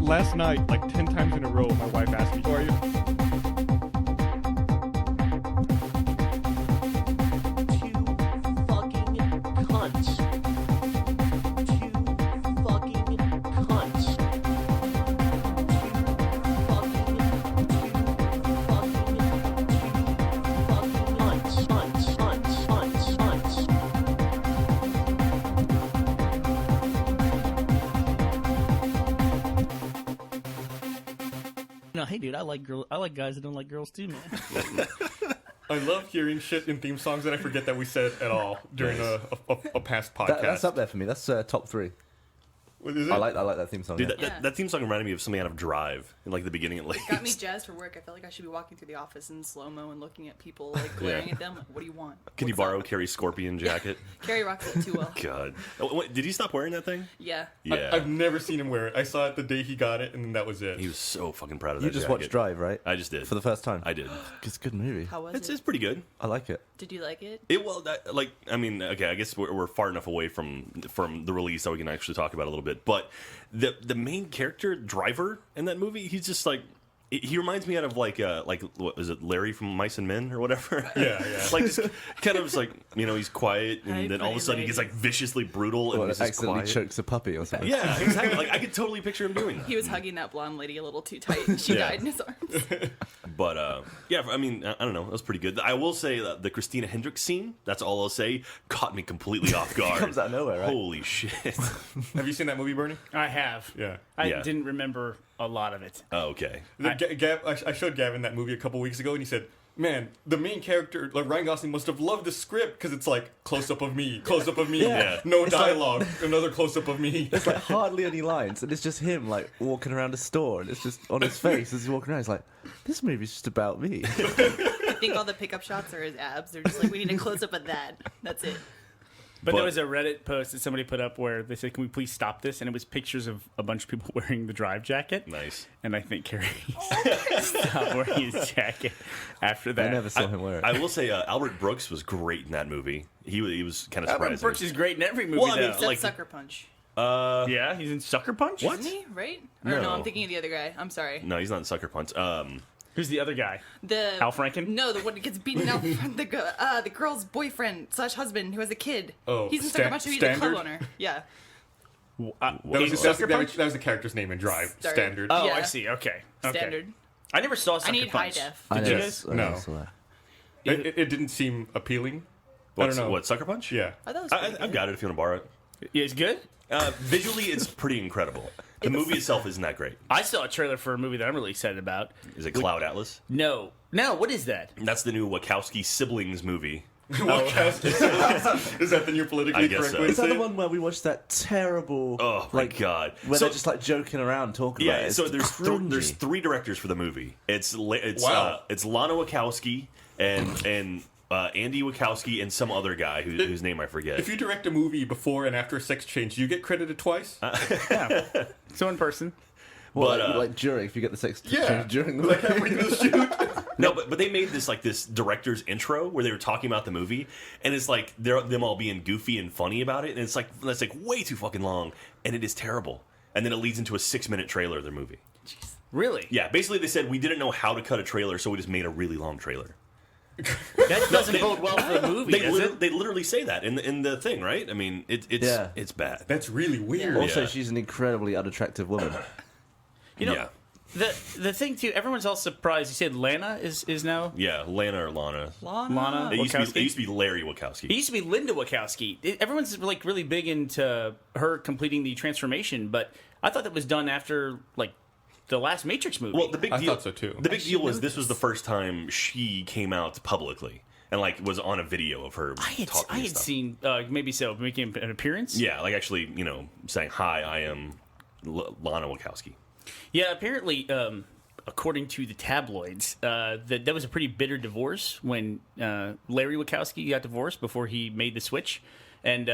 last night, like 10 times in a row, my wife asked me, "How are you?" No, hey dude, I like guys that don't like girls too, man. I love hearing shit in theme songs that I forget that we said at all during a past podcast. That's up there for me. That's top 3. What is it? I like that theme song. Dude, yeah. that theme song reminded me of something out of Drive in like the beginning at least. Got me jazzed for work. I felt like I should be walking through the office in slow-mo and looking at people, like, glaring at them. Like, what do you want? Can you What's borrow up? Carrie's scorpion jacket? Carrie rocks it too well. God. Oh, wait, did he stop wearing that thing? Yeah. Yeah. I've never seen him wear it. I saw it the day he got it, and then that was it. He was so fucking proud of You that just jacket. watched Drive, right? I just did. For the first time. I did. It's a good movie. How was It's it? pretty good. I like it. Did you like it? Okay, I guess we're far enough away from the release that we can actually talk about it a little bit. But the main character, Driver, in that movie, he's just like, he reminds me out of like what is it, Larry from Mice and Men or whatever? Yeah. Like just kind of just like, he's quiet, and Hi, then all of a sudden he gets like viciously brutal and Or he's just accidentally quiet. chokes a puppy or something. Yeah, exactly. Like I could totally picture him doing that. He was hugging that blonde lady a little too tight, and she Yeah. died in his arms. But yeah, I mean, I don't know. That was pretty good. I will say that the Christina Hendricks scene, that's all I'll say, caught me completely off guard. Comes out of nowhere, right? Holy shit. Have you seen that movie, Bernie? I have. Yeah. I Yeah. didn't remember a lot of it. Oh, okay. I showed Gavin that movie a couple weeks ago, and he said, "Man, the main character, like Ryan Gosling, must have loved the script because it's like close up of me, Yeah. no dialogue, another cllose up of me." There's like hardly any lines, and it's just him like walking around a store, and it's just on his face as he's walking around. He's like, "This movie's just about me." I think all the pickup shots are his abs. They're just like, we need a close-up of that. That's it. But But- there was a Reddit post that somebody put up where they said, "Can we please stop this?" And it was pictures of a bunch of people wearing the Drive jacket. Nice. And I think Carrie stopped wearing his jacket after that. I never saw him wear it. I will say Albert Brooks was great in that movie. He was kind of Albert surprising. Brooks is great in every movie, Well, I mean, though. Except like- Sucker Punch. Yeah, he's in Sucker Punch. What? Isn't he? Right? Or No. no, I'm thinking of the other guy. I'm sorry. No, he's not in Sucker Punch. Who's the other guy? The Al Franken? No, the one that gets beaten out front. The girl's boyfriend / husband who has a kid. Oh, he's in Sucker Punch. He's the Standard? co-owner. Yeah. That was, in Sucker that Punch? was the character's name in Drive. Sorry. Standard. Oh, Yeah. I see. Okay. Standard. I never saw Sucker I need high Punch. def. I Did you never- guys? I never No. saw that. It didn't seem appealing. I don't know. What, Sucker Punch? Yeah. I thought it was pretty I've good. got it if you want to borrow it. Yeah, it's good. Visually, it's pretty incredible. The movie itself isn't that great. I saw a trailer for a movie that I'm really excited about. Is it Cloud Atlas? No, what is that? That's the new Wachowski siblings movie. Is that the new politically I guess correct so. way to Is that say the it? one where we watched that terrible? Oh my like, god! Where So- they're just like joking around talking about it. Yeah, It's so there's cringy. there's 3 directors for the movie. It's Wow. it's Lana Wachowski and Andy Wachowski and some other guy whose name I forget. If you direct a movie before and after a sex change, do you get credited twice? So in person. Well, but, like during, if you get the sex Yeah. during the Like halfway through the shoot. No, but they made this director's intro where they were talking about the movie, and it's like them all being goofy and funny about it, and it's like that's like way too fucking long, and it is terrible. And then it leads into a 6-minute trailer of their movie. Really? Yeah, basically they said we didn't know how to cut a trailer, so we just made a really long trailer. That doesn't bode well for the movie, does it? They literally say that in the thing, right? I mean, Yeah. it's bad. That's really weird. Yeah. Also, Yeah. she's an incredibly unattractive woman. You know, Yeah. the thing too. Everyone's all surprised. You said Lana is now Yeah, Lana or Lana. Lana It used Wachowski. to be Larry Wachowski. It used to be Linda Wachowski. Everyone's like really big into her completing the transformation, but I thought that was done after like the last Matrix movie. Well, the big I deal. thought so, too. The big deal was know this was the first time she came out publicly and like was on a video of her I talking. had and stuff. seen maybe so making an appearance. Yeah, like actually, saying hi. I am Lana Wachowski. Yeah, apparently, according to the tabloids, that was a pretty bitter divorce when Larry Wachowski got divorced before he made the switch, and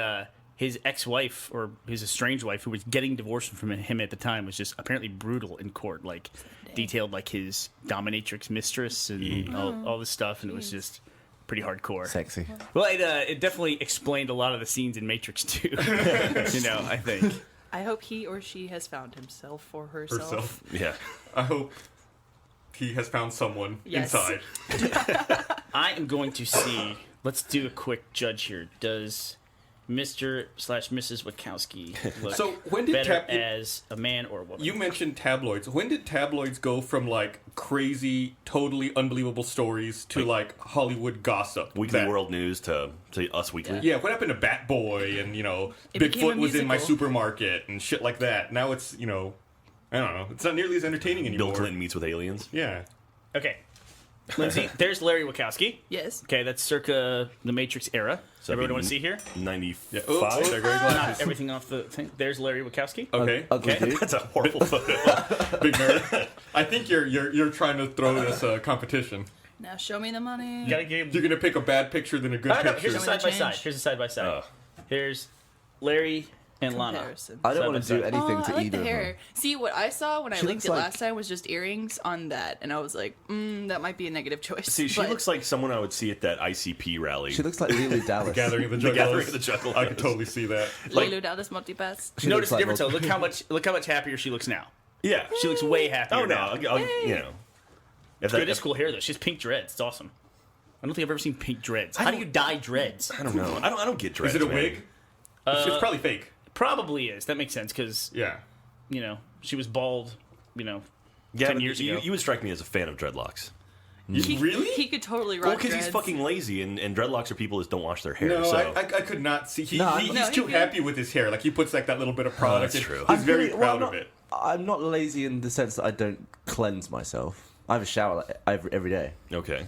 his ex-wife or his estranged wife, who was getting divorced from him at the time, was just apparently brutal in court. Like detailed like his dominatrix mistress and all this stuff, and it was just pretty hardcore. Sexy. Well, it definitely explained a lot of the scenes in Matrix 2. I think. I hope he or she has found himself or herself. Herself. Yeah. I hope he has found someone Yes. inside. I am going to see. Let's do a quick judge here. Does Mr./Mrs. Wachowski look So when did better as a man or a woman? You mentioned tabloids. When did tabloids go from like crazy, totally unbelievable stories to like Hollywood gossip? Weekly That- World News to Us Weekly. Yeah, what happened to Bat Boy and It became a Bigfoot was in my musical. supermarket and shit like that? Now it's I don't know. It's not nearly as entertaining anymore. Bill Clinton meets with aliens. Yeah. Okay. Lindsay, there's Larry Wachowski. Yes. Okay, that's circa the Matrix era. So Everyone that'd want be to see here? 95. Yeah. Oh, there goes Not glasses. everything off the thing. There's Larry Wachowski. Okay. Ugly Okay. dude. That's a horrible photo. Big nerd. I think you're trying to throw this competition. Now show me the money. You gotta give. You're gonna pick a bad picture than a good Oh, no, picture. here's a Show me the side by side. change. Here's a side by side. Oh. Here's Larry and Lana. Comparison. I don't Side want by to do side. anything Oh, to I like either the of hair. them. See, what I saw when I She linked looks it like- last time was just earrings on that, and I was like, that might be a negative choice. See, she But looks like someone I would see at that ICP rally. She looks like Lily Dallas. Gathering of the The Juggalos. Gathering of the Juggalos. I can totally see that. Lilo Dallas Multipass. She Notice looks the like difference though. Mul- Look how much happier she looks now. Yeah. She looks way happier. Oh no, now. you know. If Dude, it's cool hair though. She has pink dreads. It's awesome. I don't think I've ever seen pink dreads. How do you dye dreads? I don't know. I don't get dressed. Is it a man. wig? It's probably fake. Probably is. That makes sense because Yeah. she was bald. Yeah, 10 but years you, ago. you would strike me as a fan of dreadlocks. Really? He could totally rock Well, because he's dreads. fucking lazy, and dreadlocks are people that don't wash their hair. No, so. I could not see. He's No, too he happy with his hair. Like he puts like that little bit of product. that's in. true. He's very Well, proud I'm of not- it. I'm not lazy in the sense that I don't cleanse myself. I have a shower like, every day. Okay.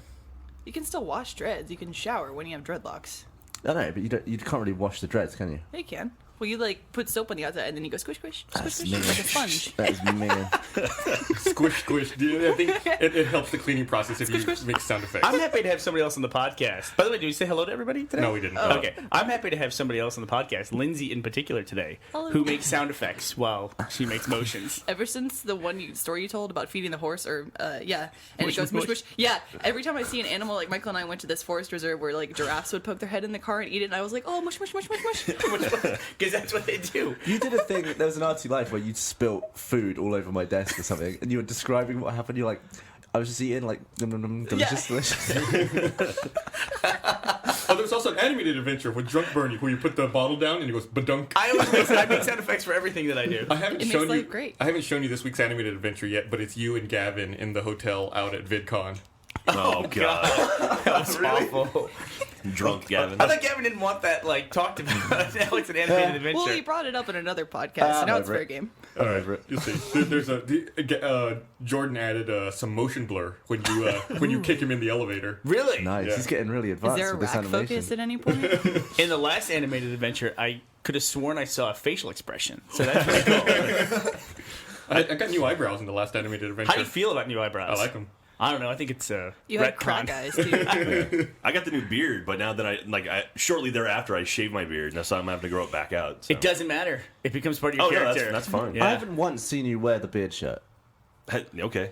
You can still wash dreads. You can shower when you have dreadlocks. I know, but you can't really wash the dreads, can you? Yeah, you can. Well, you like put soap on the outside, and then you go squish, squish, squish, That's squish, mean. like a sponge. That is mean. Squish, squish. I think it helps the cleaning process if you make sound effects. I'm happy to have somebody else on the podcast. By the way, did we say hello to everybody today? No, we didn't. Okay, I'm happy to have somebody else on the podcast, Lindsay in particular today, Hello. who makes sound effects while she makes motions. Ever since the story you told about feeding the horse, or yeah, and Mush, it goes mush, mush, mush. Yeah, every time I see an animal, like Michael and I went to this forest reserve where like giraffes would poke their head in the car and eat it, and I was like, oh, mush, mush, mush, mush, mush. Because that's what they do. You did a thing. There was an Artsy Life where you'd spilt food all over my desk or something, and you were describing what happened. You're like, I was just eating like delicious, delicious. Oh, there was also an animated adventure with Drunk Bernie where you put the bottle down and he goes badunk. I make sound effects for everything that I do. I haven't It makes shown you. life great. I haven't shown you this week's animated adventure yet, but it's you and Gavin in the hotel out at VidCon. Oh, God. That's awful. Drunk Gavin. I thought Gavin didn't want that talked about. Now it's an animated adventure. Well, he brought it up in another podcast, so now it's over fair it. game. All right, you'll see. There's Jordan added some motion blur when you kick him in the elevator. Really? Nice. Yeah. He's getting really Is advanced there a with this rack animation. focus at any point? In the last animated adventure, I could have sworn I saw a facial expression. So that's pretty cool. I got new eyebrows in the last animated adventure. How do you feel about new eyebrows? I like them. I don't know. I think it's You had crack retcon. eyes too. I got the new beard, but now that I shortly thereafter I shaved my beard, and so I'm having to grow it back out. So. It doesn't matter. It becomes part of your Oh, no, character. that's fine. Yeah. I haven't once seen you wear the beard shirt. Okay.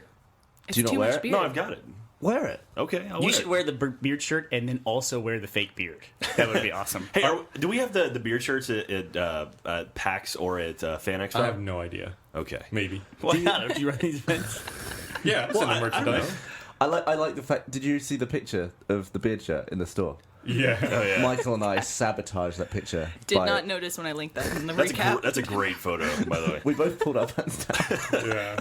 It's Do you not too wear much it? beard. No, I've got it. Wear it. Okay, I'll You wear should it. wear the beard shirt and then also wear the fake beard. That would be awesome. Hey, do we have the beard shirts at PAX or at Fan Expo? I have no idea. Okay. Maybe. Why not? Do you run these events? Yeah, it's in the I don't merchandise. know. I like the fact. Did you see the picture of the beard shirt in the store? Yeah. Oh, yeah. Michael and I sabotaged that picture. Did by- not notice when I linked that in the That's recap. a great photo, by the way. We both pulled our pants down. Yeah.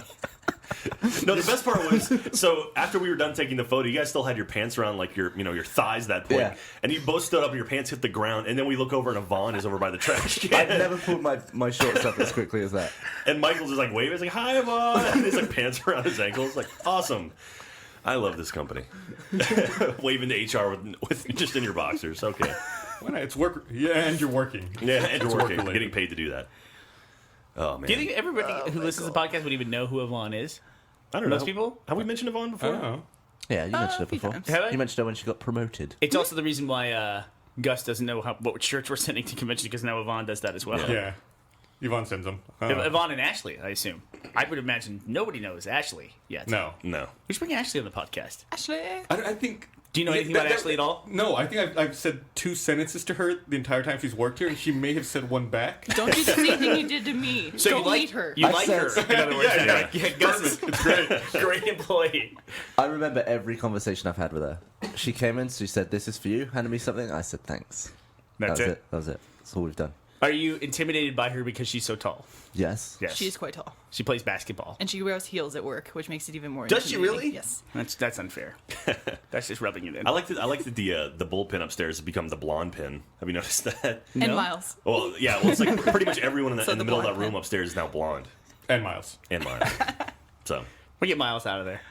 No, the best part was so after we were done taking the photo, you guys still had your pants around like your thighs at that point, Yeah. and you both stood up and your pants hit the ground, and then we look over and Yvonne is over by the trash I've can, never pulled my shorts up as quickly as that. and Michael's just like waving, he's like hi Yvonne, and his like pants around his ankles, like awesome. I love this company. Waving to HR with just in your boxers, okay. Why not? It's work. Yeah, and you're working. Yeah, and you're It's working, work-related. getting paid to do that. Oh man, Do you think everybody who listens to the podcast would even know who Yvonne is? I don't know. most people? Have we mentioned Yvonne I before? don't know. Yeah, you mentioned a it few before. times. Have I? You mentioned it when she got promoted. It's also the reason why Gus doesn't know what shirts we're sending to convention because now Yvonne does that as well. Yeah. Yvonne sends them. Yvonne and Ashley, I assume. I would imagine nobody knows Ashley yet. No. No. We should bring Ashley on the podcast. Ashley. I think. Do you know anything about Ashley at all? No, I think I've said 2 sentences to her the entire time she's worked here, and she may have said one back. Don't do the same thing you did to me. So Go you like meet her. You I like said- her, in other words. Yeah. Gus is great employee. I remember every conversation I've had with her. She came in, she said, "This is for you." Handed me something. I said, "Thanks." That's that was it. That was it. That's all we've done. Are you intimidated by her because she's so tall? Yes. Yes. She's quite tall. She plays basketball. And she wears heels at work, which makes it even more Does she intimidating. really? Yes. That's unfair. That's just rubbing it in. I like that the bullpen upstairs has become the blonde pin. Have you noticed that? And No. Miles. Well, yeah. Well, it's like pretty much everyone in the, So in the the middle of that blonde room pin. upstairs is now blonde And Miles. and mine. So We get Miles out of there.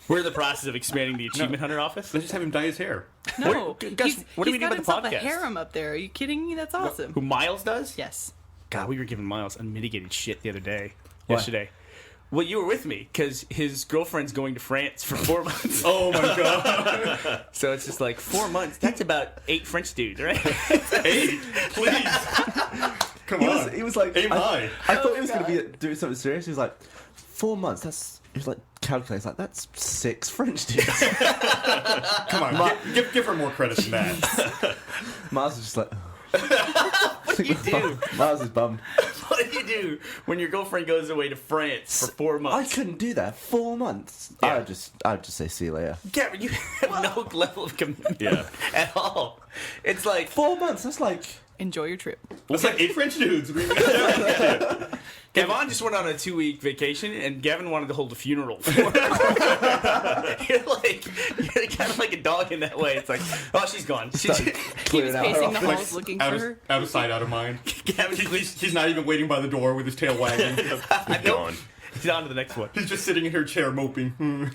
We're in the process of expanding the Achievement Hunter office. Let's just have him dye his hair. No. Gus, what do we do got about the himself a podcast? harem up there. Are you kidding me? That's awesome. Who Miles does? Yes. God, we were giving Miles unmitigated shit the other day. Why? Yesterday. Well, you were with me because his girlfriend's going to France for 4 months. Oh my god. So it's just like 4 months. That's about 8 French dudes, right? Hey, please. Come on. He was like, Aim high. I thought he was going to be doing something serious. He was like, 4 months. He was like calculating. Like, that's 6 French dudes. Come on. Give her more credit than that. Mars was just like, What do you do? Mars is bummed. What do you do when your girlfriend goes away to France for 4 I months? couldn't do that. 4 months. Yeah. I'd just say see you later. Gavin, you have no level of commitment Yeah. at all. It's like 4 months. That's like. Enjoy your trip. It's like 8 French dudes. Gavin just went on a 2-week vacation, and Gavin wanted to hold a funeral for her. you're kind of like a dog in that way. It's like, oh, she's gone. She's, He Clearing was out her pacing the office. halls looking out, for of, her. out of sight, out of mind. Gavin, He's not even waiting by the door with his tail wagging. Gone. he's on to the next one. He's just sitting in her chair moping.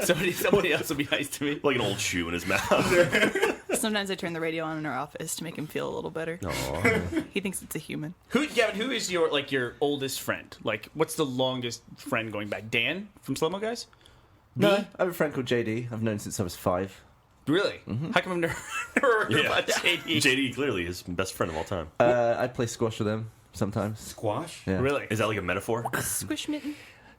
Somebody else will be nice to me. Like an old shoe in his mouth. Sometimes I turn the radio on in our office to make him feel a little better. He thinks it's a human. Gavin, who is your oldest friend? Like, what's the longest friend going back? Dan from Slow Mo Guys? No, Me? I have a friend called JD. I've known since I was 5. Really? How come I've never heard about JD? JD clearly his best friend of all time. I play squash with him sometimes. Squash? Yeah. Really? Is that like a metaphor? Squish mitten.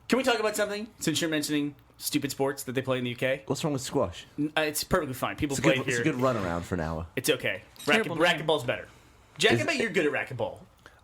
Can we talk about something? Since you're mentioning stupid sports that they play in the UK, What's wrong with squash? it's perfectly fine. People It's a play good, it it's here. a good run around for an hour. It's okay. Terrible name. Racquetball's better. Jack, I bet you're good at racquetball.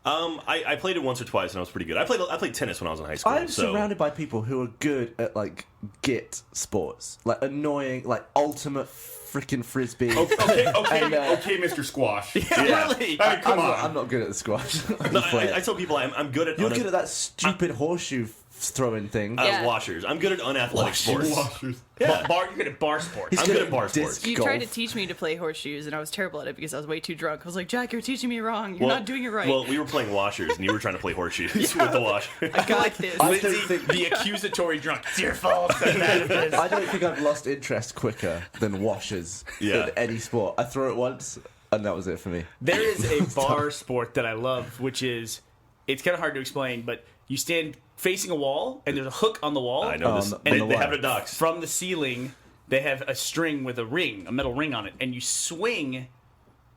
I played it once or twice and I was pretty good. I played tennis when I was in high school. I'm so surrounded by people who are good at like git sports, like annoying, like ultimate freaking frisbee. Okay, And, okay, Mr. Squash. Yeah. Really? I mean, come on. I'm not good at the squash. No, I tell people I'm good at You're good at that stupid horseshoe throwing thing. Yeah. washers. I'm good at unathletic sports. Washers. Yeah. You're good at bar sports. He's I'm good at bar disc sports. You golf. tried to teach me to play horseshoes, and I was terrible at it because I was way too drunk. I was like, Jack, you're teaching me wrong. You're not doing it right. Well, we were playing washers and you were trying to play horseshoes with the washer. I got this. I don't Lindsay, think- the accusatory drunk. It's your fault. I don't think I've lost interest quicker than washers Yeah. in any sport. I threw it once, and that was it for me. There is a bar sport that I love, which is, it's kind of hard to explain, but you stand facing a wall, and there's a hook on the wall. I know this. on They the have wire. it at docks. From the ceiling, they have a string with a metal ring on it, and you swing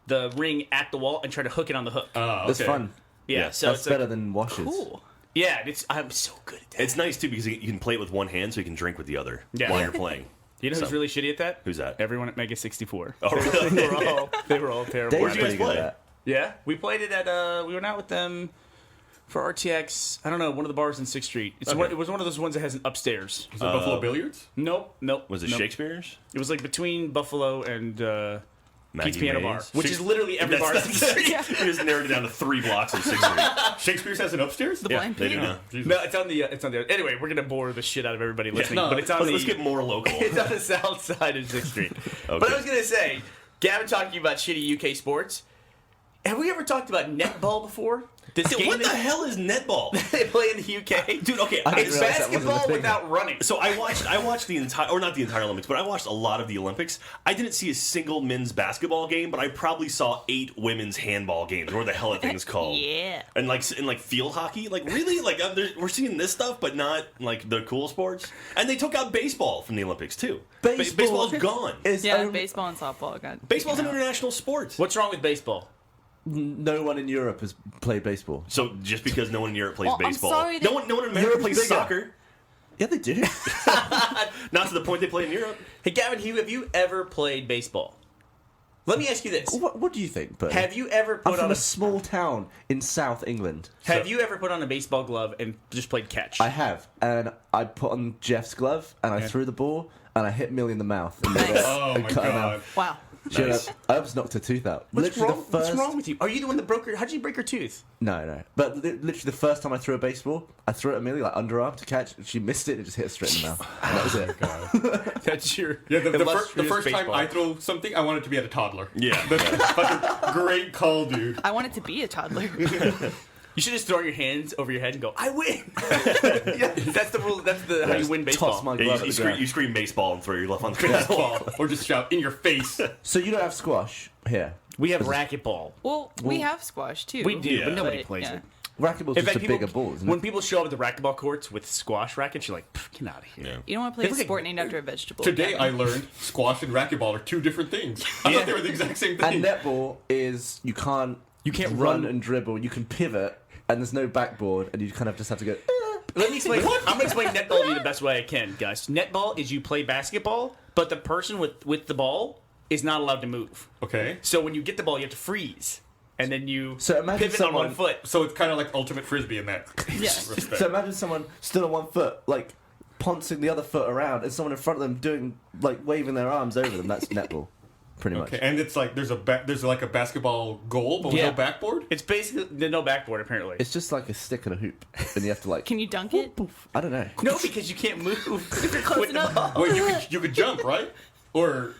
the ring at the wall and try to hook it on the hook. That's fun. yeah, yeah, so That's it's like, better than washers. Cool. yeah, I'm so good at that. It's nice too because you can play it with one hand so you can drink with the other Yeah. while you're playing. You know who's So- really shitty at that? Who's that? Everyone at Mega 64. Oh, really? They were all terrible. Dave's Where'd you guys pretty good play? at that. Yeah, we played it at. We went out with them for RTX. I don't know, one of the bars in 6th Street. It was one of those ones that has an upstairs. Is it Buffalo Billiards? Nope. Was it nope. Shakespeare's? It was like between Buffalo and Maggie Pete's Piano Bar, Mays? which is literally every bar in 6th Street. You just narrowed it down to 3 blocks of 6th Street. Shakespeare's has an upstairs? The Yeah, blind they do pig. now. Jesus. No, it's on the. Anyway, we're gonna bore the shit out of everybody listening, no, but it's on Let's the. get more local. It's on the south side of 6th Street. But Okay. I was gonna say, Gavin talking about shitty UK sports. Have we ever talked about netball before? This Dude, game what the that hell is netball? they play in the UK, Dude, okay, I didn't It's realize that wasn't a basketball thing. without running. So I watched the entire, or not the entire Olympics, but I watched a lot of the Olympics. I didn't see a single men's basketball game, but I probably saw 8 women's handball games. Or what the hell that thing's called? Yeah. And like field hockey, like really, like we're seeing this stuff, but not like the cool sports. And they took out baseball from the Olympics too. Baseball's gone. Is Yeah, only- baseball and softball got. Baseball's an taken out. international sport. What's wrong with baseball? no one in Europe has played baseball. So just because no one in Europe plays Well, I'm baseball, sorry no that- one in America plays bigger. soccer. Yeah, they do. Not to the point they play in Europe. Hey, Gavin, Hugh, have you ever played baseball? Let me ask you this: what do you think? But Have you ever I'm put from on a small town in South England. Have you ever put on a baseball glove and just played catch? I have, and I put on Jeff's glove, and I threw the ball, and I hit Millie in the mouth. And made her- Oh and my cut her god. mouth. Wow. She had Nice. I almost knocked her tooth out. What's Literally wrong? the first. What's wrong with you? Are you the one that broke her? How did you break her tooth? No. But literally the first time I threw a baseball, I threw it at Millie like underarm to catch. And she missed it and it just hit her straight in the mouth. And that was it. That's your Yeah, the illustrious first time baseball. I throw something, I want it to be at a toddler. Yeah. That's fucking great call, dude. I wanted to be a toddler. You should just throw your hands over your head and go, "I win." Yeah, that's the rule. That's the how you win baseball. Toss my Yeah, glove you, at the scream, ground. you scream baseball and throw your glove on the ground. Ball, or just shout in your face. So you don't have squash here. We have racquetball. Well, we have squash too. We do, Yeah. but nobody But, plays yeah. it. Racquetball's In just fact, a bigger ball, isn't when it? people show up at the racquetball courts with squash rackets, you're like, "Get out of here." Yeah. You don't want to play They a look like- sport named after a vegetable. Today Gavin. I learned squash and racquetball are two different things. I thought they were the exact same thing. And netball is you can't run and dribble. You can pivot, and there's no backboard, and you kind of just have to go. Let me explain. I'm going to explain netball to you the best way I can, guys. Netball is you play basketball, but the person with the ball is not allowed to move. Okay. So when you get the ball, you have to freeze, and then you So imagine pivot on someone- one foot. So it's kind of like ultimate frisbee in that Yeah. respect. So imagine someone stood on one foot, like pouncing the other foot around, and someone in front of them doing like waving their arms over them. That's netball, pretty much. Okay, and it's like there's like a basketball goal, but with Yeah. no backboard. It's basically no backboard, apparently. It's just like a stick and a hoop, and you have to like. Can you dunk it? I don't know. No, because you can't move. If you're close with the enough. ball. Wait, you could jump, right? Or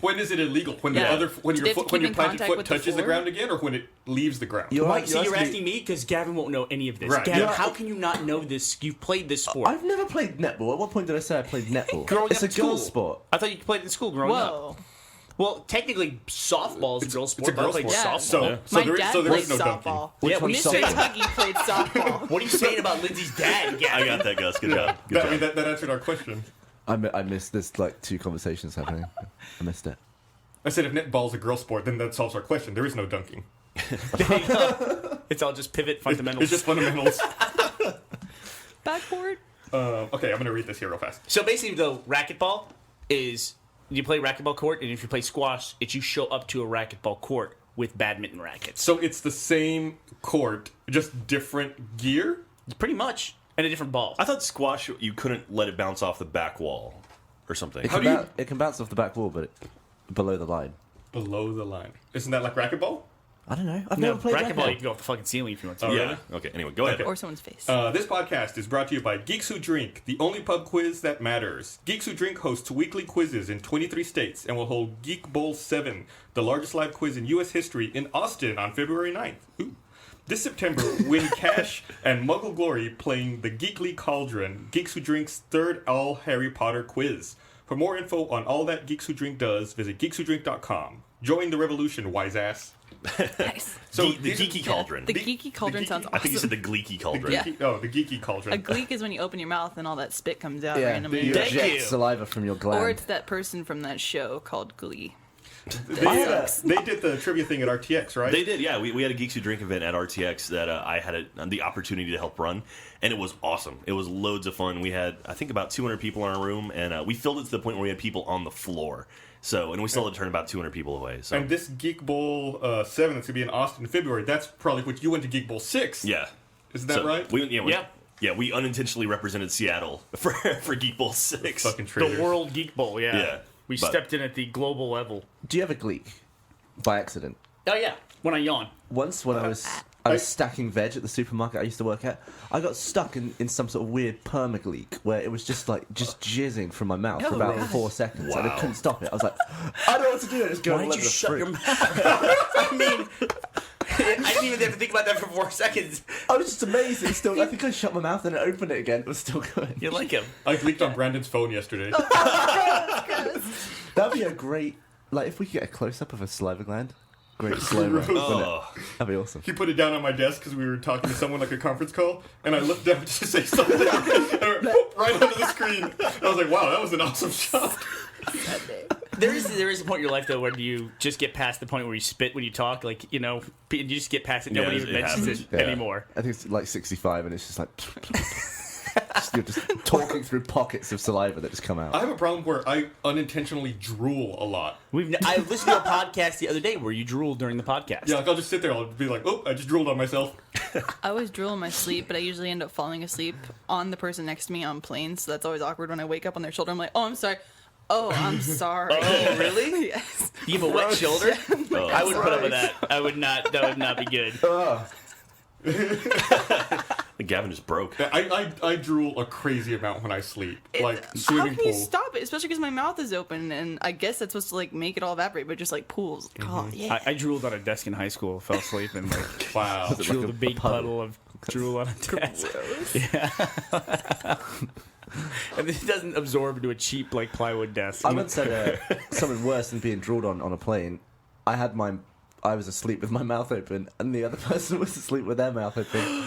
when is it illegal? When the Yeah. other when Do your they have to foot when keep your in planted contact foot with the touches the floor? ground again, or when it leaves the ground? You're Why, so you're asking asking me because Gavin won't know any of this. Right. Gavin, You're- how can you not know this? You've played this sport. I've never played netball. At what point did I say I played netball? Growing it's up a in girls' school. sport. I thought you played it in school growing up. Whoa. Well, technically, softball is a girl sport. It's a girl but I played sport. Yeah. softball. So My there, dad so there played is no dunking. softball. Yeah, what are you one's saying? Miss Huggy played softball. What are you saying about Lindsay's dad, Gavin? I got that, Gus. Good job. Good I mean, job. that answered our question. I missed this like two conversations happening. I missed it. I said if netball's a girl sport, then that solves our question. There is no dunking. There you go. It's all just pivot fundamentals. It's just fundamentals. Backboard. Okay, I'm gonna read this here real fast. So basically, though, racquetball is you play racquetball court, and if you play squash, it's you show up to a racquetball court with badminton rackets. So it's the same court, just different gear. Pretty much, and a different ball. I thought squash, you couldn't let it bounce off the back wall or something. How do you- It can bounce off the back wall, but below the line. Below the line. Isn't that like racquetball? I don't know. I've No, never played racquetball, you racquetball. can go off the fucking ceiling if you want to. Oh, Yeah. really? Okay, anyway, go ahead. Or someone's face. This podcast is brought to you by Geeks Who Drink, the only pub quiz that matters. Geeks Who Drink hosts weekly quizzes in 23 states and will hold Geek Bowl 7, the largest live quiz in U.S. history, in Austin on February 9th. Ooh. This September, win cash and Muggle Glory playing the Geekly Cauldron, Geeks Who Drink's third all Harry Potter quiz. For more info on all that Geeks Who Drink does, visit geekswhodrink.com. Join the revolution, wise ass. Nice. So the these are- geeky cauldron. The geeky cauldron geeky- sounds I awesome. I think you said the gleeky cauldron. Yeah. the geeky cauldron. A gleek is when you open your mouth and all that spit comes out Yeah, randomly. you Thank eject you. saliva from your gland. Or it's that person from that show called Glee. They did the trivia thing at RTX, right? They did, yeah. We had a Geeks Who Drink event at RTX that I had the opportunity to help run, and it was awesome. It was loads of fun. We had, I think, about 200 people in our room, and we filled it to the point where we had people on the floor. So, and we still had to turn about 200 people away. So, And this Geek Bowl 7 that's going to be in Austin in February, that's probably what you went to Geek Bowl 6. yeah. Isn't that So right? Yeah. We unintentionally represented Seattle for Geek Bowl 6. Fucking The traitors. World Geek Bowl, yeah. Yeah, We but- stepped in at the global level. Do you have a gleek? By accident. Oh, yeah. When I yawn. Once when I was stacking veg at the supermarket I used to work at, I got stuck in some sort of weird permagleek where it was just jizzing from my mouth for Oh, about right. 4 seconds, and I Wow. couldn't stop it. I was like, I don't know what to do. I just go Why and did let you the shut fruit. your mouth? I mean, I didn't even have to think about that for 4 seconds. I was just amazing. Still, I think I shut my mouth and then opened it again. It was still going. You like him. I leaked on Brandon's phone yesterday. That'd be a great, like, if we could get a close up of a saliva gland. Great slow mo. wouldn't it? Oh, That'd be awesome. He put it down on my desk because we were talking to someone like a conference call, and I looked down just to say something, and it went, whoop, right onto the screen. I was like, wow, that was an awesome shot. There is a point in your life though where you just get past the point where you spit when you talk, like you just get past it. Nobody even mentions it Yeah. anymore. I think it's like 65, and it's just like you're just talking through pockets of saliva that just come out. I have a problem where I unintentionally drool a lot. I listened to a podcast the other day where you drooled during the podcast. Yeah, like I'll just sit there. I'll be like, "Oh, I just drooled on myself." I always drool in my sleep, but I usually end up falling asleep on the person next to me on planes. So that's always awkward when I wake up on their shoulder. I'm like, oh, I'm sorry. Oh, I'm sorry. Oh, really? Yes. You have a wet shoulder? Oh. I would put up with that. I would not. That would not be good. Gavin just broke. I drool a crazy amount when I sleep, like How swimming can you pool. stop it? Especially because my mouth is open, and I guess that's supposed to like make it all evaporate, but it just like pools. Oh, yeah. I drooled on a desk in high school, fell asleep, and like Wow. drooled like a big puddle? puddle of drool on a desk. Yeah. And it doesn't absorb into a cheap like plywood desk. I once said something worse than being drooled on a plane. I was asleep with my mouth open, and the other person was asleep with their mouth open.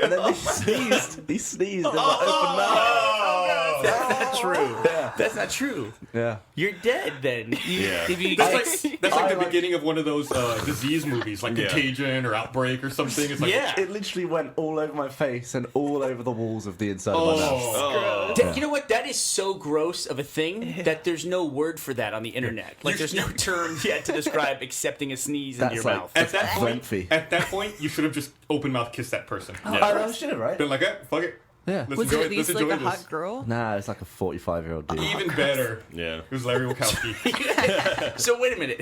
And then they sneezed. He sneezed in my open mouth. That's not true. Yeah. That's not true. Yeah. You're dead then. Yeah. If you That's like I the like- beginning of one of those disease movies, like Yeah. Contagion or Outbreak or something. It's like, Yeah. It literally went all over my face and all over the walls of the inside of my mouth. Oh, You know what? That is so gross of a thing that there's no word for that on the internet. Like, there's no term yet to describe accepting a sneeze into your That's like- mouth. at that point, Plenty. you should have just open mouth kissed that person. I should have, right? Been like, fuck it. Yeah. Let's Was enjoy it at least let's like enjoy a this. hot girl? Nah, it's like a 45-year-old dude. Even better. Yeah. It was Larry Wachowski. So wait a minute.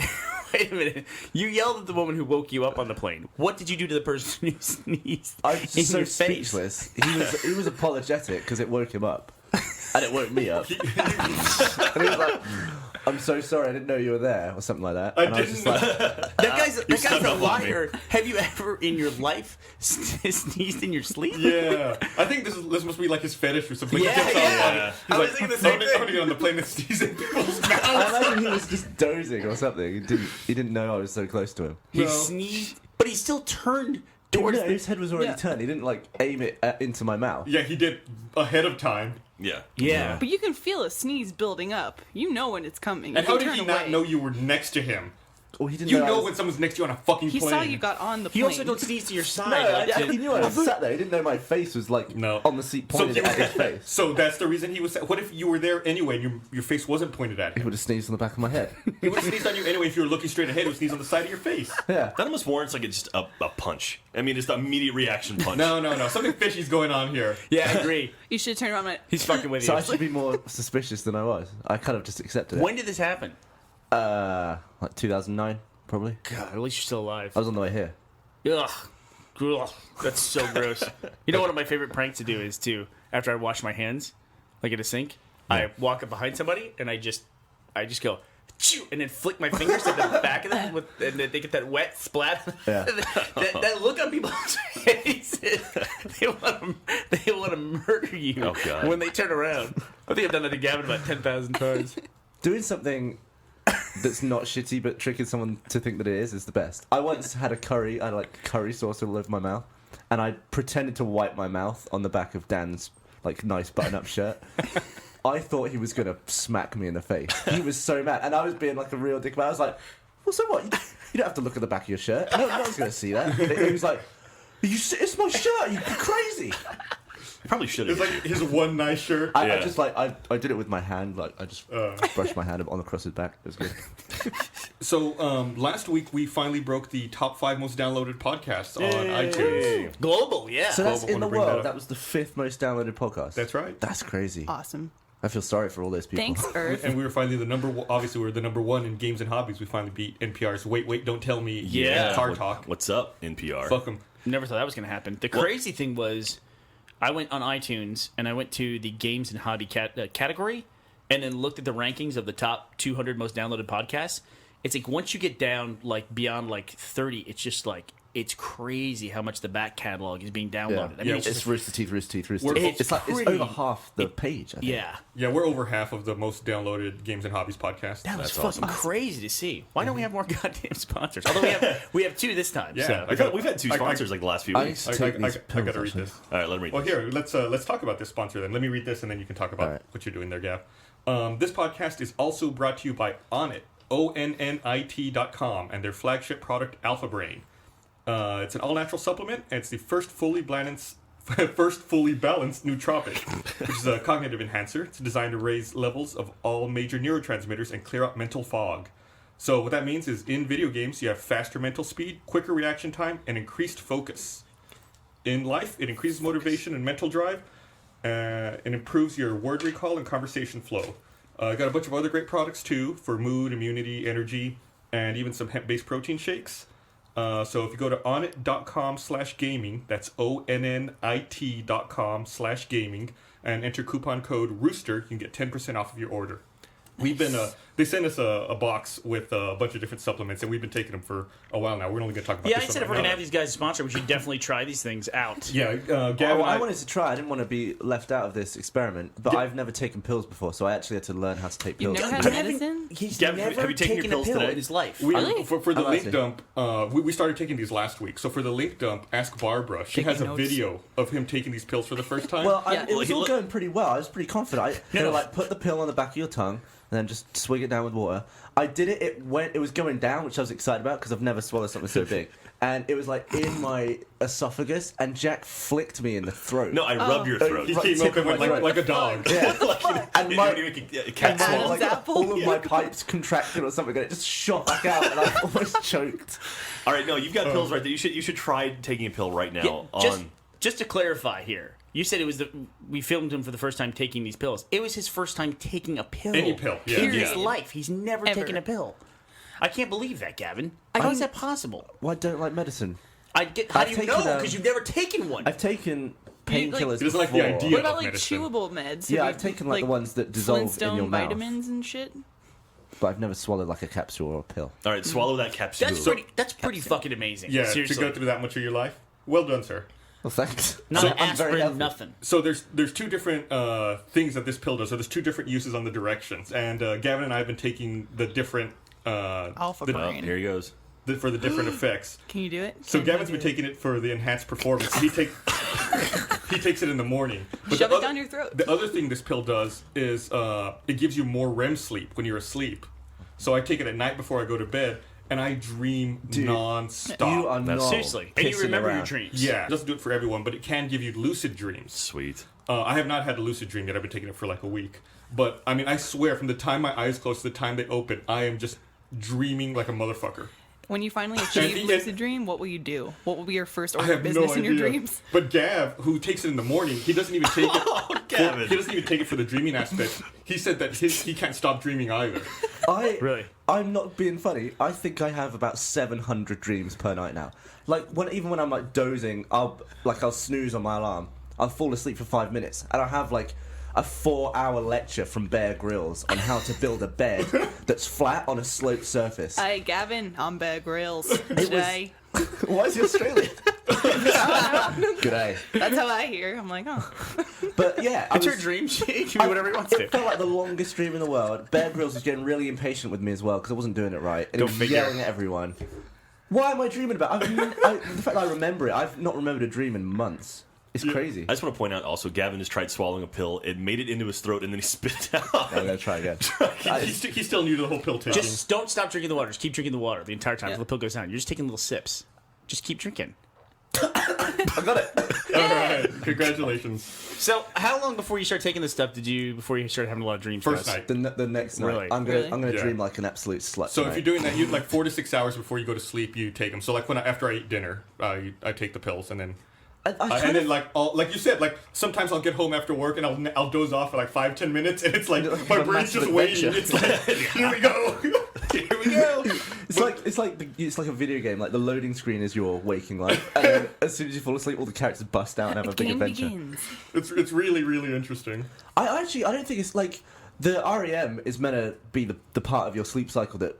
Wait a minute. You yelled at the woman who woke you up on the plane. What did you do to the person who sneezed I'm in so your face? speechless. He was apologetic because it woke him up, and it woke me up. And he was like, "I'm so sorry, I didn't know you were there," or something like that. I And was just didn't- like, That guy's a snuck up on me. liar. Have you ever in your life sneezed in your sleep? Yeah, I think this must be like his fetish or something. He Yeah, gets all yeah. funny. He's I was like, thinking the same I thing. want to get on the plane and sneeze in people's mouths. I imagine he was just dozing or something. He didn't know I was so close to him. He No. sneezed, but he still turned towards No, his head was already Yeah. turned. He didn't like aim it into my mouth. Yeah, he did ahead of time. Yeah. Yeah. But you can feel a sneeze building up. You know when it's coming. And You how can did he turn not away. know you were next to him? Or he didn't You know I know was- when someone's next to you on a fucking He plane. saw you got on the He plane. also don't sneeze to your side. No, like, he knew I was sat there. He didn't know my face was like No. on the seat pointed you- at his face. So that's the reason he was. What if you were there anyway and your face wasn't pointed at He him? would have sneezed on the back of my head. He would have sneezed on you anyway if you were looking straight ahead. He would sneeze on the side of your face. Yeah. That almost warrants like just a punch. I mean, just an immediate reaction punch. No. Something fishy's going on here. Yeah, I agree. You should turn around and He's fucking with So you. I should be more suspicious than I was. I kind of just accepted it. When did this happen? Like 2009, probably. God, at least you're still alive. I was on the way here. Ugh. Ugh. That's so gross. You know, one of my favorite pranks to do is to, after I wash my hands, like at a sink, I walk up behind somebody and I just go, "Choo," and then flick my fingers at the back of them, and then they get that wet splat. Yeah. that look on people's faces, they want to murder you Oh, God. when they turn around. I think I've done that to Gavin about 10,000 times. Doing something that's not shitty but tricking someone to think that it is the best. I once had I had like curry sauce all over my mouth, and I pretended to wipe my mouth on the back of Dan's like nice button-up shirt. I thought he was gonna smack me in the face. He was so mad, and I was being like a real dick. But I was like, "Well, so what? You don't have to look at the back of your shirt. No one's gonna see that." He was like, "It's my shirt. You're crazy." I probably should It's have. like his one nice shirt. I Yeah. just like I did it with my hand. Like I just brushed my hand on across his back. It was good. So last week we finally broke the top 5 most downloaded podcasts on iTunes. Global, yeah. So that's Global, in the wanna bring that world. up. That was the 5th most downloaded podcast. That's right. That's crazy. awesome. I feel sorry for all those people. Thanks, Earth. And we were finally obviously we're the number 1 in games and hobbies. We finally beat NPR's Wait, Don't Tell Me Yeah. Car What- Talk. What's up, NPR? Fuck them. Never thought that was going to happen. The crazy thing was, I went on iTunes and I went to the games and hobby category, and then looked at the rankings of the top 200 most downloaded podcasts. It's like once you get down like beyond like 30, it's just like it's crazy how much the back catalog is being downloaded. I mean, it's it's just, Rooster Teeth, Rooster Teeth, Rooster We're- Teeth. It's like it's pretty- over half the page. I think. yeah. Yeah, we're over half of the most downloaded games and hobbies podcasts. That was That's fucking crazy to see. Why don't we have more goddamn sponsors? Although we have 2 this time. Yeah, so. We've had 2 sponsors like the last few I weeks. used to take these I pills, gotta read actually. this. All right, let me read Well, this. here let's talk about this sponsor then. Let me read this, and then you can talk about All right. what you're doing there, Gav. This podcast is also brought to you by Onnit, ONNIT.com, and their flagship product, Alpha Brain. It's an all-natural supplement, and it's the first fully balanced nootropic, which is a cognitive enhancer. It's designed to raise levels of all major neurotransmitters and clear up mental fog. So what that means is in video games, you have faster mental speed, quicker reaction time, and increased focus. In life, it increases motivation and mental drive. It improves your word recall and conversation flow. Got a bunch of other great products too for mood, immunity, energy, and even some hemp-based protein shakes. So if you go to onnit.com/gaming, that's ONNIT.com/gaming, and enter coupon code ROOSTER, you can get 10% off of your order. We've been, they sent us a box with a bunch of different supplements, and we've been taking them for a while now. We're only going to talk about Yeah, I this said one if we're right going to now. have these guys sponsor, we should definitely try these things out. Yeah, Gavin, Oh, I wanted to try. I didn't want to be left out of this experiment, but I've never taken pills before, so I actually had to learn how to take You've pills. never had medicine? He's Gavin, never have you taken your taken a pills pill today? in his life. Really? For the Oh, I link see. dump, we started taking these last week. So for the link dump, ask Barbara. She Taking has a notes. video of him taking these pills for the first time. Well, Yeah. it was Well, all he- going pretty well. I was pretty confident. They No. were like, put the pill on the back of your tongue and then just swig it down with water. I did it. It was going down, which I was excited about because I've never swallowed something so big. And it was like in my esophagus, and Jack flicked me in the throat. No, I rubbed your throat. he right, came tip up and of went my like a throat. dog. Yeah. and my, A cat and my, swallow. like, Adam's apple. all of my pipes contracted or something, and it just shot back out, and I almost choked. All right, no, you've got pills right there. You should try taking a pill right now. Yeah, on just to clarify here, you said it was we filmed him for the first time taking these pills. It was his first time taking a pill. Any pill, yeah. In his Yeah. life, he's never Ever. taken a pill. I can't believe that, Gavin. How is that possible? Well, I don't like medicine. How do I've you taken, know? Because you've never taken one. I've taken You, like- painkillers He doesn't like the before. idea. What about like medicine. chewable meds? Yeah, Have I've you, taken like the ones that dissolve in Flintstone your mouth, vitamins and shit. but I've never swallowed like a capsule or a pill. All right, swallow that capsule. That's pretty fucking amazing. Yeah, Seriously. to go through that much of your life. Well done, sir. Well, thanks. Not an I'm very aspirin, healthy. nothing. So there's two different things that this pill does. So there's two different uses on the directions, and Gavin and I have been taking the different Alpha the- Oh, brain. here he goes. for the different effects. Can you do it? So Can Gavin's you been do it? taking it for the enhanced performance. He takes it in the morning. But Shove the it other- down your throat. The other thing this pill does is it gives you more REM sleep when you're asleep. So I take it at night before I go to bed, and I dream non-stop. You are not Seriously. And you pissing remember your around. dreams. Yeah, it doesn't do it for everyone, but it can give you lucid dreams. Sweet. I have not had a lucid dream yet. I've been taking it for like a week. But, I mean, I swear, from the time my eyes close to the time they open, I am just dreaming like a motherfucker. When you finally And achieve he- lucid dream, what will you do? What will be your first I order of have business no in your idea. dreams? But Gav, who takes it in the morning, he doesn't even take it. Gavin. He doesn't even take it for the dreaming aspect. He said that he can't stop dreaming either. Really? I'm not being funny. I think I have about 700 dreams per night now. Like even when I'm like dozing, I'll snooze on my alarm. I'll fall asleep for 5 minutes, and I'll have like a 4-hour lecture from Bear Grylls on how to build a bed that's flat on a sloped surface. Hey, Gavin, I'm Bear Grylls. Today. Why is he Australian? G'day. That's how I hear. I'm like, oh. But yeah, It's your dream. He can do whatever he wants to. It felt like the longest dream in the world. Bear Grylls was getting really impatient with me as well because I wasn't doing it right, and Go he was figure. yelling at everyone. Why am I dreaming about? The fact that I remember it, I've not remembered a dream in months. It's crazy. I just want to point out also, Gavin has tried swallowing a pill. It made it into his throat, and then he spit it out. I'm gonna try again. He's still new to the whole pill taking. Just don't stop drinking the water. Just keep drinking the water the entire time Yeah. until the pill goes down. You're just taking little sips. Just keep drinking. I got it. All right, congratulations. So, how long before you start taking this stuff before you started having a lot of dreams? First guys? night. The next night, Really? I'm Really? gonna Yeah. dream like an absolute slut. So if tonight. you're doing that, you like 4 to 6 hours before you go to sleep, you take them. So like after I eat dinner, I take the pills, and then I kind and then of- like you said, like sometimes I'll get home after work and I'll doze off for like 5-10 minutes, and it's like Like my a brain's massive just waiting. adventure. It's like here we go, here we go. it's like a video game. Like the loading screen is your waking life, and then as soon as you fall asleep, all the characters bust out and have a The big game adventure. begins. It's really really interesting. I don't think it's like the REM is meant to be the part of your sleep cycle that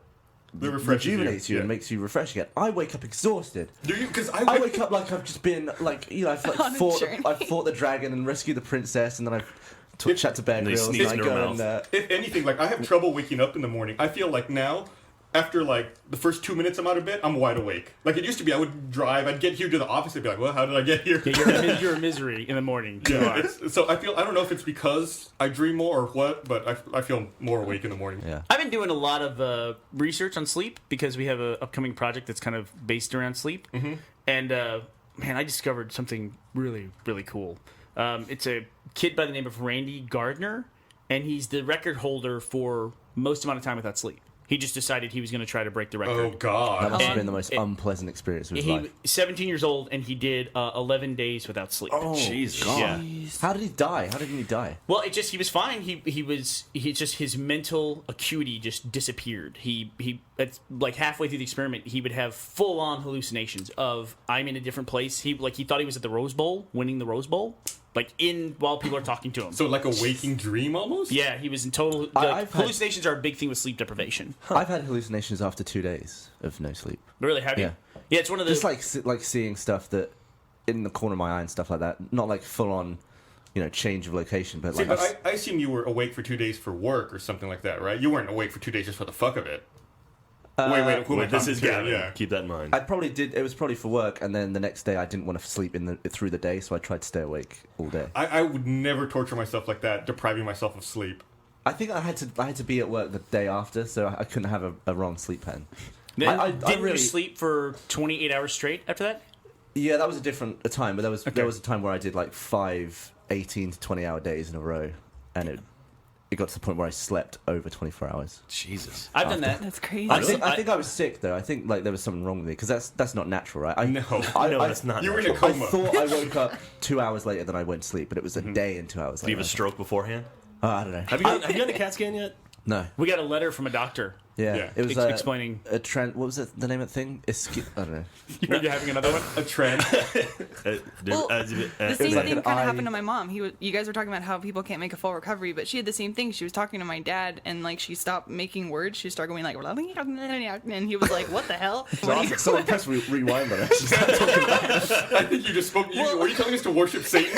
That refreshes you, rejuvenates you and yeah. makes you refresh again. I wake up exhausted. Do you? Because I wake up like I've just been like I've like On a journey. I've fought the dragon and rescued the princess, and then I've chat to Bear And they Grylls, sneeze and I in her go mouth. and if anything, like I have trouble waking up in the morning. I feel like now after like the first 2 minutes I'm out of bed, I'm wide awake. Like it used to be, I would drive, I'd get here to the office, I'd be like, well, how did I get here? Yeah, you're a misery in the morning. You Yeah, are. so I don't know if it's because I dream more or what, but I feel more awake in the morning. Yeah. I've been doing a lot of research on sleep because we have an upcoming project that's kind of based around sleep. Mm-hmm. And, man, I discovered something really, really cool. It's a kid by the name of Randy Gardner, and he's the record holder for most amount of time without sleep. He just decided he was going to try to break the record. Oh, God. That must have And been the most unpleasant experience of his He life. 17 years old, and he did 11 days without sleep. Oh, Jesus. God. Yeah. How did he die? How didn't he die? Well, he was fine. He just his mental acuity just disappeared. He it's like halfway through the experiment, he would have full on hallucinations of I'm in a different place. He thought he was at the Rose Bowl, winning the Rose Bowl, like while people are talking to him. So like a waking dream almost? Yeah, he was in total. I've had- Hallucinations are a big thing with sleep deprivation. I've had hallucinations after 2 days of no sleep. Really, have you? Yeah. Yeah, it's one of those. Just like seeing stuff that in the corner of my eye and stuff like that. Not like full on, change of location, but See, like but I assume you were awake for 2 days for work or something like that, right? You weren't awake for 2 days just for the fuck of it. Wait, who am I This talking is to? Gavin. Yeah. Keep that in mind. I probably did. It was probably for work, and then the next day I didn't want to sleep through the day, so I tried to stay awake all day. I would never torture myself like that, depriving myself of sleep. I think I had to be at work the day after, so I couldn't have a wrong sleep pattern. Then, I didn't really- you sleep for 28 hours straight after that? Yeah, that was a time, but there was a time where I did like 5 18 to 20 hour days in a row, and it got to the point where I slept over 24 hours. Jesus. I've done that. That's crazy. I think I was sick though. I think like there was something wrong with me because that's not natural, right? No. No, that's not. You were in a natural. I coma. thought I woke up 2 hours later than I went to sleep, but it was a day and 2 hours Did you later. have a stroke beforehand? I don't know. Have you done a CAT scan yet? No. We got a letter from a doctor. Yeah. Yeah. It was Explaining. a trend. What was it? The name of the thing? I don't know. You're having another one? A trend. Well, the same like thing an kind of eye- happened to my mom. You guys were talking about how people can't make a full recovery, but she had the same thing. She was talking to my dad, and like she stopped making words. She started going like, and he was like, "What the hell?" What are you Someone press rewind on it. I think you just spoke. Were you telling us to worship Satan?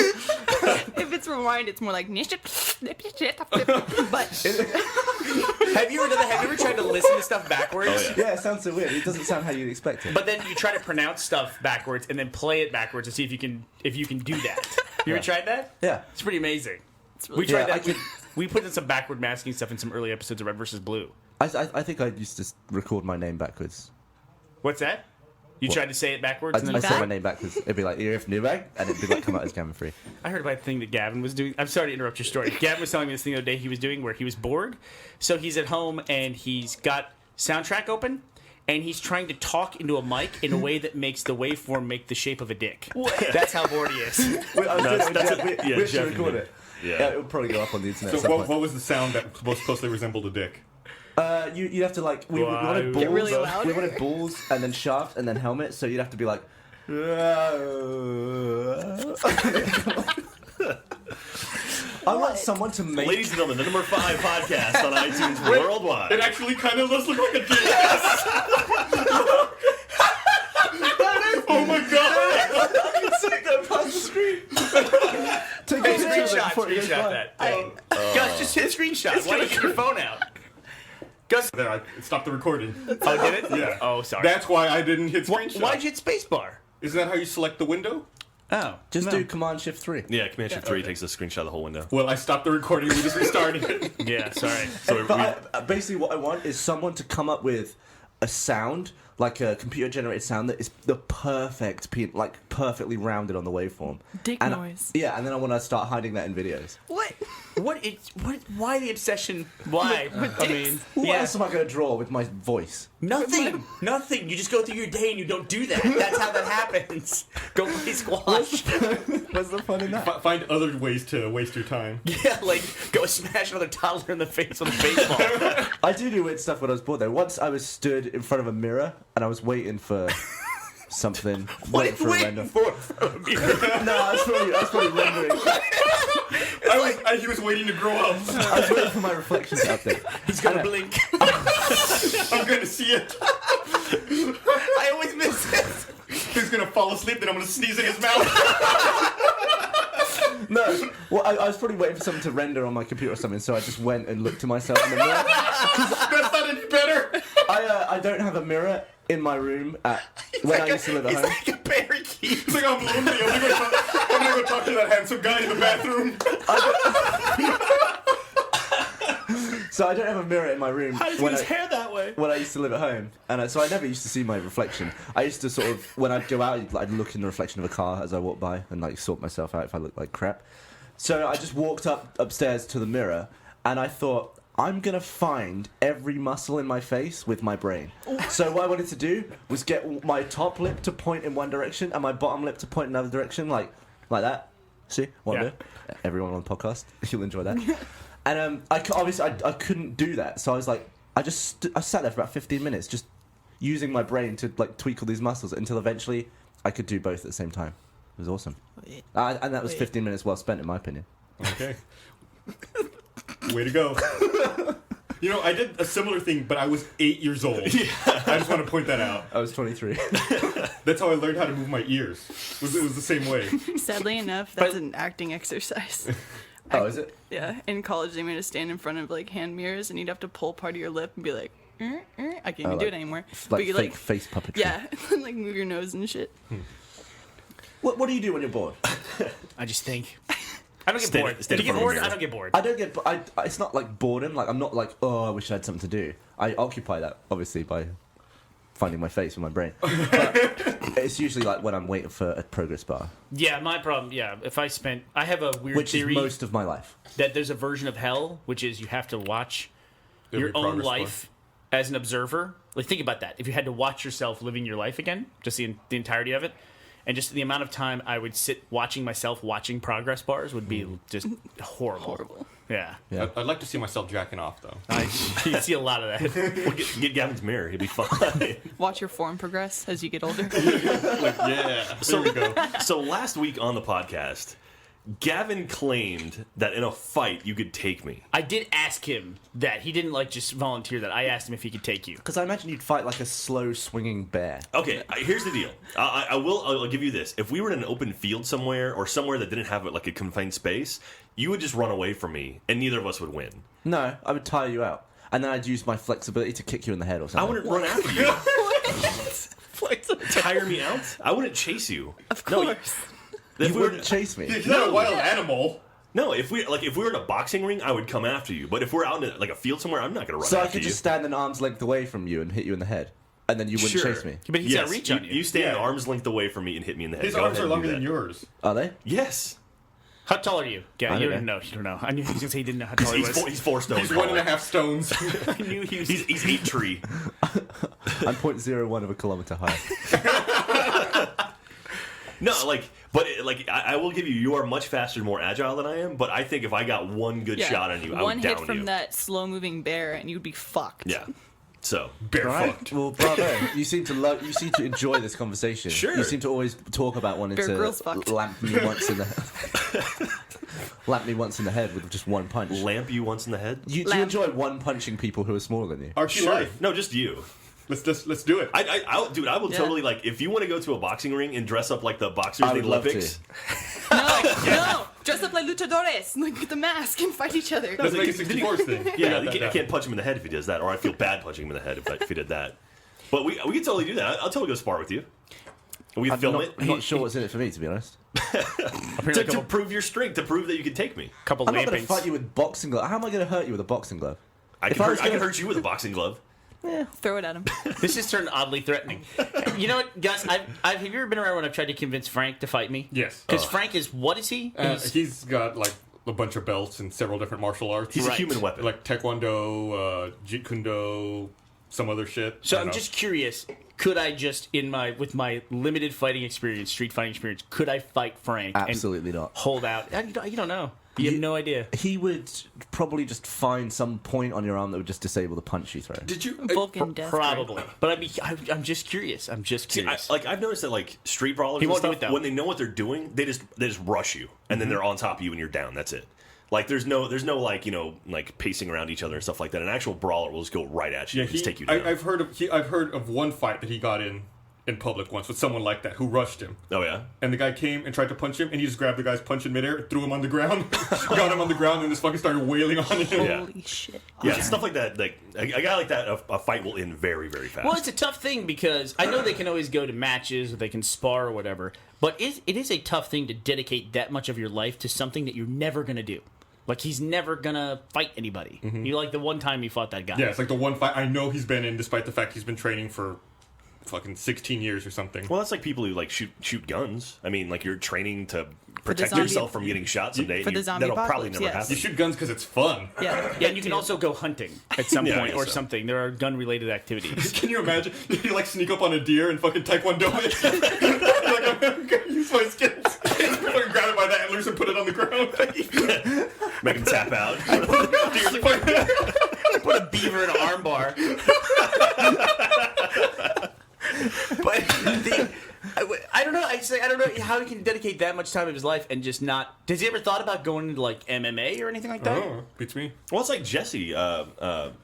If it's rewind, it's more like but Have you ever tried to listen to stuff backwards? Oh, yeah. Yeah, it sounds so weird. It doesn't sound how you'd expect it. But then you try to pronounce stuff backwards and then play it backwards and see if you can do that. You ever tried that? Yeah. It's pretty amazing. it's really We tried Yeah, that. We put in some backward masking stuff in some early episodes of Red vs. Blue. I think I used to record my name backwards. What's that? You tried to say it backwards? I And then say my name backwards. It'd be like Erif Newbag, and it'd be like come out as Gavin Free. I heard about the thing that Gavin was doing. I'm sorry to interrupt your story. Gavin was telling me this thing the other day he was doing where he was bored. So he's at home and he's got soundtrack open and he's trying to talk into a mic in a way that makes the waveform make the shape of a dick. That's how bored he is. We should Jeff record did. it. Yeah. It'll probably go up on the internet. So at some what point. was the sound that most closely resembled a dick? You'd have to like we wanted Get balls. really loud. We wanted balls and then shaft and then helmet. So you'd have to be like. I want someone to make. Ladies and gentlemen, the number 5 podcast on iTunes worldwide. It actually kind of does look like a dick. Oh my god! Take Hey, a picture of it screenshot before it goes by. that. Gus, just hit screenshot. Why don't you get your phone out? Gus, There, I stopped the recording. oh, did it? Yeah. Oh, sorry. That's why I didn't hit screenshot. Why'd you hit spacebar? Isn't that how you select the window? Oh, Just no. do Command Shift 3. Yeah, Command Shift 3 takes a screenshot of the whole window. Well, I stopped the recording. We just restarted it. Yeah, sorry. So But basically, what I want is someone to come up with a sound, like a computer-generated sound that is the perfect, like perfectly rounded on the waveform. Dick And noise. Yeah, and then I want to start hiding that in videos. what? Why the obsession? Why? I mean, What yeah. else am I going to draw with my voice? Nothing. You just go through your day and you don't do that. That's how that happens. Go play squash. What's the fun in that? Find other ways to waste your time. Yeah, like go smash another toddler in the face with a baseball. I do weird stuff when I was bored though. Once I was stood in front of a mirror and I was waiting for something. waiting for a render. No, I was probably rendering. He was waiting to grow up. I was waiting for my reflection to update. He's gonna blink. I'm gonna see it. I always miss it. He's gonna fall asleep, then I'm gonna sneeze in his mouth. No, well, I was probably waiting for something to render on my computer or something, so I just went and looked to myself in the mirror. That's not any better. I don't have a mirror in my room when I used to live at home. like a parakeet. It's like I'm lonely. I'm gonna go talk to that handsome guy in the bathroom. So I don't have a mirror in my room How does he get his hair that way? when I used to live at home, and so I never used to see my reflection. I used to sort of, when I'd go out, I'd look in the reflection of a car as I walked by and like sort myself out if I looked like crap. So I just walked upstairs to the mirror, and I thought, I'm gonna find every muscle in my face with my brain. So what I wanted to do was get my top lip to point in one direction and my bottom lip to point in another direction, like that. See, Yeah. Everyone on the podcast, you'll enjoy that. And obviously I couldn't do that, so I was like, I sat there for about 15 minutes just using my brain to like tweak all these muscles until eventually I could do both at the same time. It was awesome, and that was 15 minutes well spent, in my opinion. Okay. Way to go. You know, I did a similar thing, but I was 8 years old. Yeah. I just want to point that out. I was 23. That's how I learned how to move my ears. It was the same way. Sadly enough, that's an acting exercise. Oh, is it? Yeah, in college they made us stand in front of like hand mirrors, and you'd have to pull part of your lip and be like, I can't even do it anymore. Like you fake face puppetry. yeah, and like move your nose and shit. What do you do when you're bored? I just think. I don't get Stand- bored. stand Do you in get front of a bored? mirror. I don't get bored. I don't get. It's not like boredom. Like I'm not like, oh, I wish I had something to do. I occupy that obviously by finding my face with my brain. But it's usually like when I'm waiting for a progress bar, Yeah, my problem. Yeah, if I have a weird which is theory most of my life. that there's a version of hell, which is you have to watch Every your own progress bar. life as an observer. Like, think about that. If you had to watch yourself living your life again, just the entirety of it, and just the amount of time I would sit watching myself watching progress bars would be just horrible. Yeah. Yeah. I'd like to see myself jacking off, though. You see a lot of that. Well, get Gavin's mirror. He'll be fine. Watch your form progress as you get older. Like, yeah. There we go. So last week on the podcast, Gavin claimed that in a fight you could take me. I did ask him that. He didn't like just volunteer that. I asked him if he could take you. Because I imagine you'd fight like a slow swinging bear. Okay, here's the deal. I'll give you this. If we were in an open field somewhere or somewhere that didn't have like a confined space, you would just run away from me, and neither of us would win. No, I would tire you out, and then I'd use my flexibility to kick you in the head or I something. wouldn't run after you. Tire me out? I wouldn't chase you. Of No, course. You If we were, wouldn't chase me. He's not a wild animal. no, if we were in a boxing ring, I would come after you. But if we're out in like a field somewhere, I'm not gonna run So I after could you. just stand an arm's length away from you and hit you in the head, and then you wouldn't Sure. chase me. But he's got reach on you. You stand an Yeah. arm's length away from me and hit me in the head. His Go arms ahead are and do longer that. than yours. Are they? Yes. How tall are you? Yeah, I you don't don't know. You don't know. I knew he was gonna say he didn't know how tall he was. He's 4 stones. He's tall. 1.5 stones. I knew he was. He's 8 tree. I'm 0.01 of a kilometer high. No, but I will give you. You are much faster and more agile than I am. But I think if I got one good Yeah. shot on you, I One would hit down from you. that slow-moving bear, and you'd be fucked. Yeah. So Barefoot. Well, bravo. You seem to enjoy this conversation. Sure. You seem to always talk about wanting Bear to Grylls fucked. lamp me once in the head with just one punch. lamp you once in the head. Do you Lamp. enjoy one punching people who are smaller than you? Archie Sure. life. No, just you. Let's do it. Dude, I will Yeah. totally if you want to go to a boxing ring and dress up like the boxers I in would the love Olympics. No, dress up like luchadores, like with the mask, and fight each other. That's like a 64 thing. Yeah, got that I can't punch him in the head if he does that, or I feel bad punching him in the head if he did that. But we can totally do that. I'll totally go spar with you. We can I'm film not, it not sure what's in it for me, to be honest. to prove your strength, to prove that you can take me. couple I'm not going to lampings. fight you with boxing glove. How am I going to hurt you with a boxing glove? I If can I was hurt gonna- you with a boxing glove. Throw it at him. This has turned oddly threatening. You know what, Gus? Have you ever been around when I've tried to convince Frank to fight me? Yes. Because Frank is, what is he? He's got like a bunch of belts in several different martial arts. He's a Right. human weapon. like Taekwondo, Jeet Kune Do, some other shit. So I I'm don't know. just curious. Could I just, with my limited fighting experience, street fighting experience, could I fight Frank? Absolutely and not. Hold out. You don't know. You have no idea. He would probably just find some point on your arm that would just disable the punch you throw. Did you? Vulcan death. Ray. Probably. But I'm just curious. I'm just See, curious. I've noticed that street brawlers He and won't do stuff, it, though. when they know what they're doing, they just rush you, and then they're on top of you and you're down. That's it. Like there's no pacing around each other and stuff like that. An actual brawler will just go right at you Yeah, and just take you down. I've heard of one fight that he got in in public once with someone like that who rushed him. Oh yeah. And the guy came and tried to punch him, and he just grabbed the guy's punch in midair, threw him on the ground, got him on the ground, and just fucking started wailing on him. Yeah. Holy shit. Yeah, stuff like that. Like a guy like that, a fight will end very, very fast. Well, it's a tough thing because I know they can always go to matches or they can spar or whatever, but it is a tough thing to dedicate that much of your life to something that you're never going to do. Like, he's never going to fight anybody. You like the one time he fought that guy. Yeah, it's like the one fight I know he's been in, despite the fact he's been training for fucking 16 years or something. Well, that's like people who like shoot guns. I mean, like you're training to protect zombie- yourself from getting shot someday. For and the zombie that'll probably apocalypse, never yes. You happen. shoot guns because it's fun. Yeah. Yeah, and you can also go hunting at some Yeah, I point guess or so. something. There are gun-related activities. Can you imagine? You like sneak up on a deer and fucking taekwondo it. Like, I'm gonna use my skills. Fucking grab it by the antlers and put it on the ground. Make him tap out. Put a beaver in an armbar. But I don't know. I don't know how he can dedicate that much time of his life and just not. Has he ever thought about going into like MMA or anything like that? Oh, beats me. Well, it's like Jesse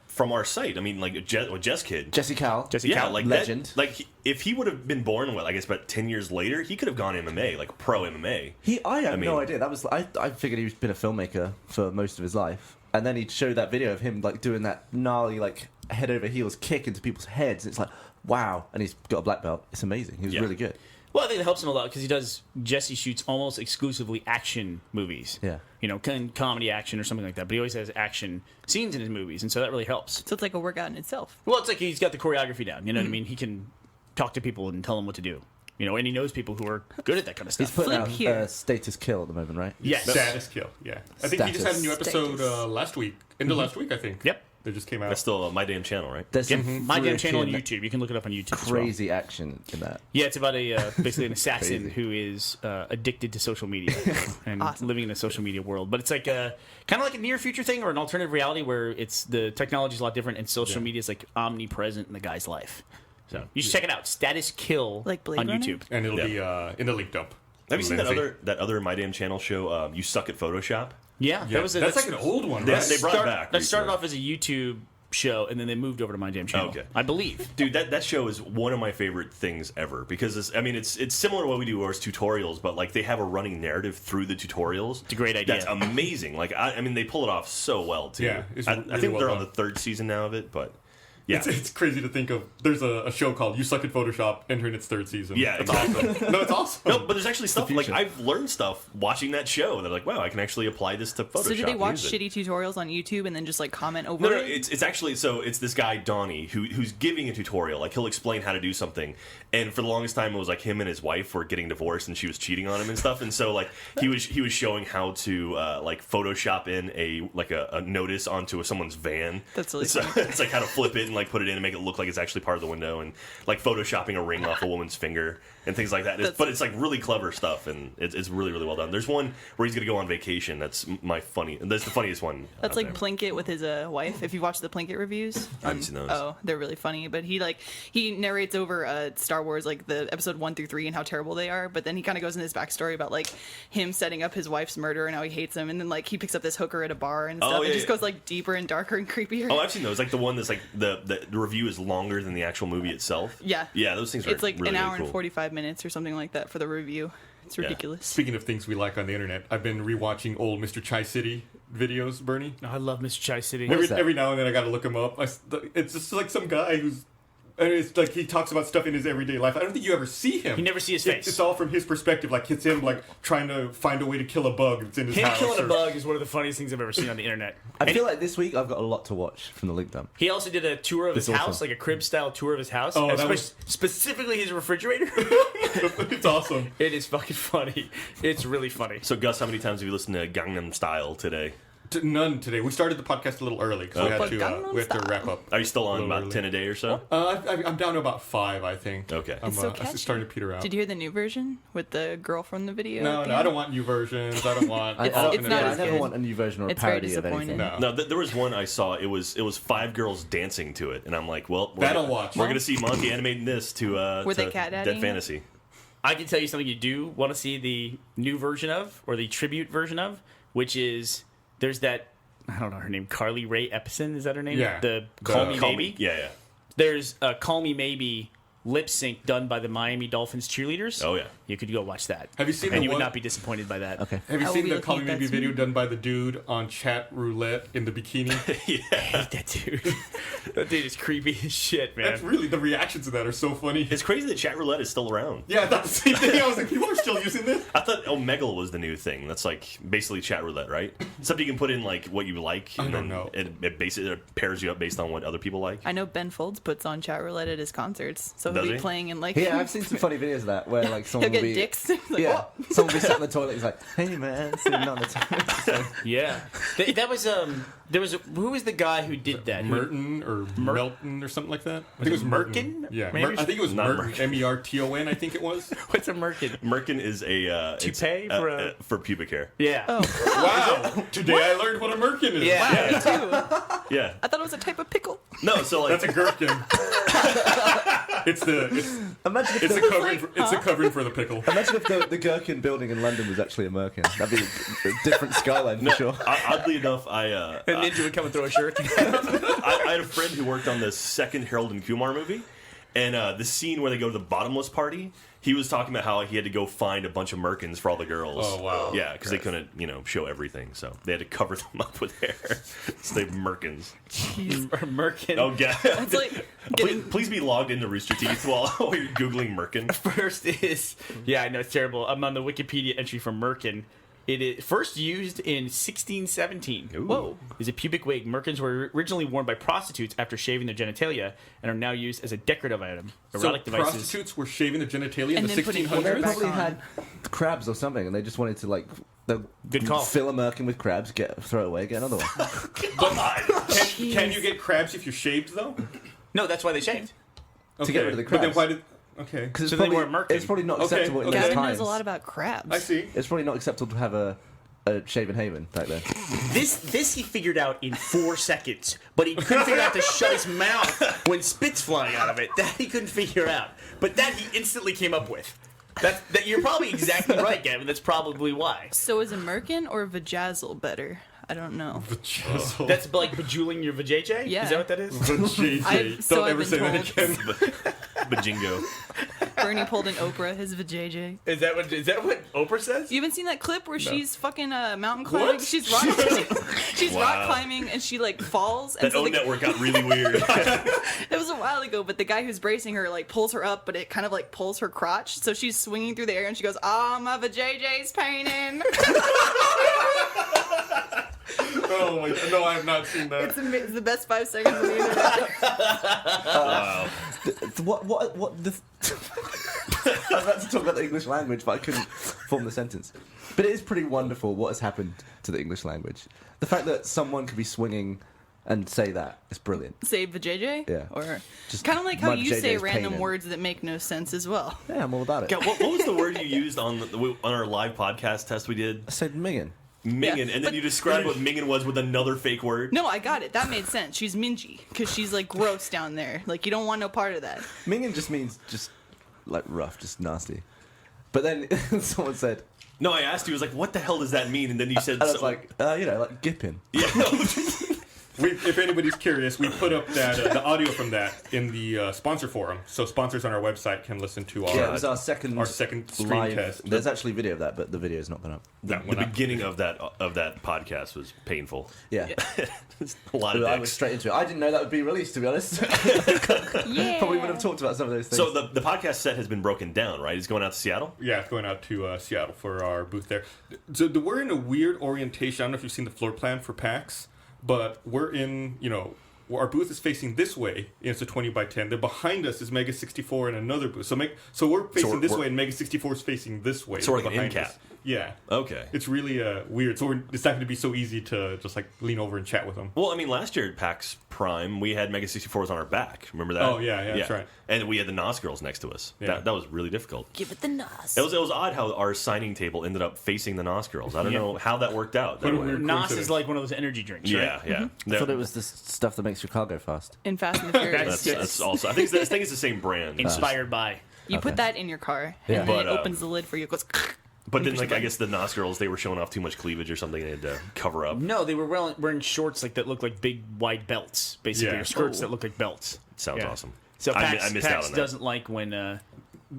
from our site. I mean, like Jess Kid. Jesse Cal. Yeah, like legend. That, like if he would have been born, I guess about 10 years later, he could have gone MMA, like pro MMA. I had no mean- idea. That was I figured he's been a filmmaker for most of his life, and then he showed that video of him like doing that gnarly like head over heels kick into people's heads. It's like wow, and he's got a black belt. It's amazing. He was Yeah. really good. Well, I think it helps him a lot because Jesse shoots almost exclusively action movies. Yeah. You know, comedy action or something like that. But he always has action scenes in his movies, and so that really helps. So it's like a workout in itself. Well, it's like he's got the choreography down. You know what I mean? He can talk to people and tell them what to do. You know, and he knows people who are good at that kind of He's stuff. putting Flip out here. Status Kill at the moment, right? Yes. Status kill. Yeah. I think he just had a new episode Status. last week. Into last week, I think. Yep. That just came out. That's still My Damn Channel, right? There's Yep. some My Damn Channel on freaking YouTube. You can look it up on YouTube. as well. Crazy action in that. Yeah, it's about a basically an assassin Crazy. who is addicted to social media and Awesome. living in a social media world. But it's like kind of like a near future thing or an alternative reality where it's the technology's a lot different and social media is like omnipresent in the guy's life. So you should check it out. Status Kill Like Blade on Runner? YouTube. And it'll be in the link dump. Have you seen Lindsay. that other My Damn Channel show? You Suck at Photoshop. Yeah, Yeah, that's like an old one, They- right? they brought it back That started recently. off as a YouTube show and then they moved over to My Damn Channel. Okay. I believe. Dude, that show is one of my favorite things ever because it's similar to what we do as tutorials, but like they have a running narrative through the tutorials. It's a great idea. That's amazing. Like I mean, they pull it off so well too. Yeah, it's I really think well they're on done. the third season now of it, but yeah, It's crazy to think of. There's a show called You Suck at Photoshop entering its third season. Yeah, That's exactly. awesome. No, it's awesome. no, but there's actually stuff like future. I've learned stuff watching that show. They're like, wow, I can actually apply this to Photoshop. So do they and watch use it. shitty tutorials on YouTube and then just like comment over No, it? it's actually so it's this guy Donnie who's giving a tutorial. Like he'll explain how to do something, and for the longest time it was like him and his wife were getting divorced and she was cheating on him and stuff. And so like he was showing how to like Photoshop in a notice onto someone's van. That's really so, it's like how to flip it and like put it in and make it look like it's actually part of the window, and like photoshopping a ring off a woman's finger and things like that. But it's like really clever stuff, and it's really really well done. There's one where he's gonna go on vacation. That's that's the funniest one. That's out like there. Plinkett with his wife. If you watch the Plinkett reviews, I haven't seen those. Oh, they're really funny. But he narrates over Star Wars, like the episode 1 through 3 and how terrible they are. But then he kind of goes into his backstory about like him setting up his wife's murder and how he hates him. And then like he picks up this hooker at a bar and stuff. Oh, yeah, it just yeah. goes like deeper and darker and creepier. Oh, I've seen those. Like the one that's like the review is longer than the actual movie itself. Yeah. Yeah, those things are It's like really, an hour really cool. and 45 minutes or something like that for the review. It's ridiculous. Speaking of things we like on the internet, I've been rewatching old Mr. Chai City videos, Bernie. I love Mr. Chai City. is that? Every now and then I gotta look him up. It's just like some guy who's. And it's like he talks about stuff in his everyday life. I don't think you ever see him. You never see his It- face. It's all from his perspective. Like it's him like trying to find a way to kill a bug that's in his Him house. killing a or- bug is one of the funniest things I've ever seen on the internet. I feel like this week I've got a lot to watch from the link dump. He also did a tour of his That's house, awesome. like a crib style tour of his house, Oh, and that was- specifically his refrigerator. It's awesome. It is fucking funny. It's really funny. So Gus, how many times have you listened to Gangnam Style today? None today. We started the podcast a little early because Okay. we had to wrap up. Are you still on little about early. 10 a day or so? I'm down to about 5, I think. Okay. I'm, It's so I'm catchy. starting to peter out. Did you hear the new version with the girl from the video? No, at the no, I end? don't want new versions. I don't want. It's alternate not I as never good. want a new version or a It's very parody of anything. disappointing. No. No, there was one I saw. It was 5 girls dancing to it, and I'm like, well, That I'll watch. We're gonna see Monkey animating this to Were they to cat Dead daddying it? Fantasy. I can tell you something you do want to see the new version of, or the tribute version of, which is there's that, I don't know her name, Carly Rae Epson, is that her name? Yeah. The The- Call Me Call Maybe. Yeah, yeah. There's a Call Me Maybe lip sync done by the Miami Dolphins cheerleaders. Oh, yeah. You could go watch that. Have you seen And the you would one- not be disappointed by that. Okay. Have you I will seen be the looking Call Me at that Maybe video soon. done by the dude on chat roulette in the bikini? I hate that dude. That dude is creepy as shit, man. That's really, the reactions to that are so funny. It's crazy that chat roulette is still around. Yeah, I thought the same thing. I was like, people are still using this? I thought Omegle was the new thing. That's like basically chat roulette, right? Except you can put in like what you like. I And don't then know. It basically pairs you up based on what other people like. I know Ben Folds puts on chat roulette at his concerts, so he'll Does be he? playing in like Yeah, I've seen some funny videos of that where like someone he'll will get be dicks. Like, yeah, "Oh." someone will be sat in the toilet. He's like, "Hey man," sitting on the toilet. So, Yeah, that was there was who was the guy who did that? Who- Merton or Melton or something like that? I think it was Merton. Merkin? Yeah, Maybe? I think it was Not Merton. Merkin. Merton, I think it was. What's a merkin? Merkin is a Toupee for a- pubic hair. Yeah. Wow! Today I learned what a Merkin is. Yeah. Me too. Yeah. I thought it was a type of pickle. No, so like That's a gherkin. it's imagine if the the, covering. It's the covering for the pickle. imagine if the Gherkin building in London was actually a Merkin. That'd be a different skyline for sure. oddly enough, A ninja would come and throw a shirt. I had a friend who worked on the second Harold and Kumar movie, and the scene where they go to the bottomless party, he was talking about how he had to go find a bunch of Merkins for all the girls. Oh, wow. Yeah, because they couldn't, show everything, so they had to cover them up with hair. So they have Merkins. Merkin. Oh, yeah. It's like getting Please be logged into Rooster Teeth while you're googling Merkin. First is I know it's terrible. I'm on the Wikipedia entry for Merkin. It is first used in 1617. Ooh. Whoa! Is a pubic wig. Merkins were originally worn by prostitutes after shaving their genitalia, and are now used as a decorative item. So Erotic devices. prostitutes were shaving their genitalia in And the then putting 1600s. hair They back probably on. had crabs or something, and they just wanted to like Good call. fill a Merkin with crabs, throw it away, get another one. Can you get crabs if you're shaved though? No, that's why they shaved. Okay. get rid of the But then crabs. why did? Okay. Because So they weren't Merkin. it's probably not Okay, acceptable in okay. those Gavin times. knows a lot about crabs. I see. It's probably not acceptable to have a shaven haven back then. This he figured out in 4 seconds, but he couldn't figure out to shut his mouth when spit's flying out of it. That he couldn't figure out, but that he instantly came up with. That you're probably exactly right, Gavin. That's probably why. So is a merkin or vajazzle better? I don't know. Vajazzle. That's like bejeweling your vajayjay? Yeah. Is that what that is? Vajayjay. So Don't I've ever been say that told. again. Bajingo. Bernie pulled an Oprah, his vajayjay. Is that what Oprah says? You haven't seen that clip where she's fucking mountain climbing? What? She's rock, she's Wow. rock climbing and she like falls. And That so O the, network got really weird. it was a while ago, but the guy who's bracing her like pulls her up, but it kind of like pulls her crotch. So she's swinging through the air and she goes, "Ah, my vajayjay's painting." Oh my god! No, I have not seen that. It's the best 5 seconds of the internet. Wow. What the... I was about to talk about the English language, but I couldn't form the sentence. But it is pretty wonderful what has happened to the English language. The fact that someone could be swinging and say that is brilliant. Say vajayjay? Yeah. Or Just kind of like how my you say vajayjay's random painting. words that make no sense as well. Yeah, I'm all about it. God, what was the word you used on our live podcast test we did? I said minging. Mingin, Yeah, and then but- you described what mingin was with another fake word. No, I got it. That made sense. She's mingy because she's like gross down there. Like you don't want no part of that. Minging just means just like rough, just nasty. But then someone said, No, I asked you. I was like, "What the hell does that mean?" And then you said, and I was like, like gipping. "Yeah." If anybody's curious, we put up that the audio from that in the sponsor forum, so sponsors on our website can listen to our Yeah, it was our second stream live test. There's actually video of that, but the video's not gone up. That the one up. beginning of that podcast was painful. Yeah. A lot of I dicks. was straight into it. I didn't know that would be released, to be honest. Yeah. Probably would have talked about some of those things. So the podcast set has been broken down, right? He's going out to Seattle. Yeah, it's going out to Seattle for our booth there. So we're in a weird orientation. I don't know if you've seen the floor plan for PAX, but we're in, our booth is facing this way. It's a 20 by 10. Then behind us is Mega 64 and another booth. So we're facing we're- this we're- way, and Mega 64 is facing this way. Sort of like an behind end us. cap. Yeah. Okay. It's really weird. So it's not going to be so easy to just like lean over and chat with them. Well, I mean, last year at PAX Prime, we had Mega 64s on our back. Remember that? Oh, yeah, that's right. And we had the NOS girls next to us. Yeah. That was really difficult. Give it the nos. It was odd how our signing table ended up facing the NOS girls. I don't know how that worked out. What a That way. weird Nos coincidence. is like one of those energy drinks, right? Yeah, yeah. I thought it was the stuff that makes your car go fast. In Fast and the Furious. That's also. I think it's the same brand. Inspired by. You put that in your car, and Yeah. then But, it opens the lid for you. It goes. But then, like, I guess the NOS girls, they were showing off too much cleavage or something. They had to cover up. No, they were wearing shorts like that looked like big wide belts, basically, Yeah. or skirts Oh. that looked like belts. Sounds Yeah. awesome. So I PAX, missed out PAX on that. doesn't like when The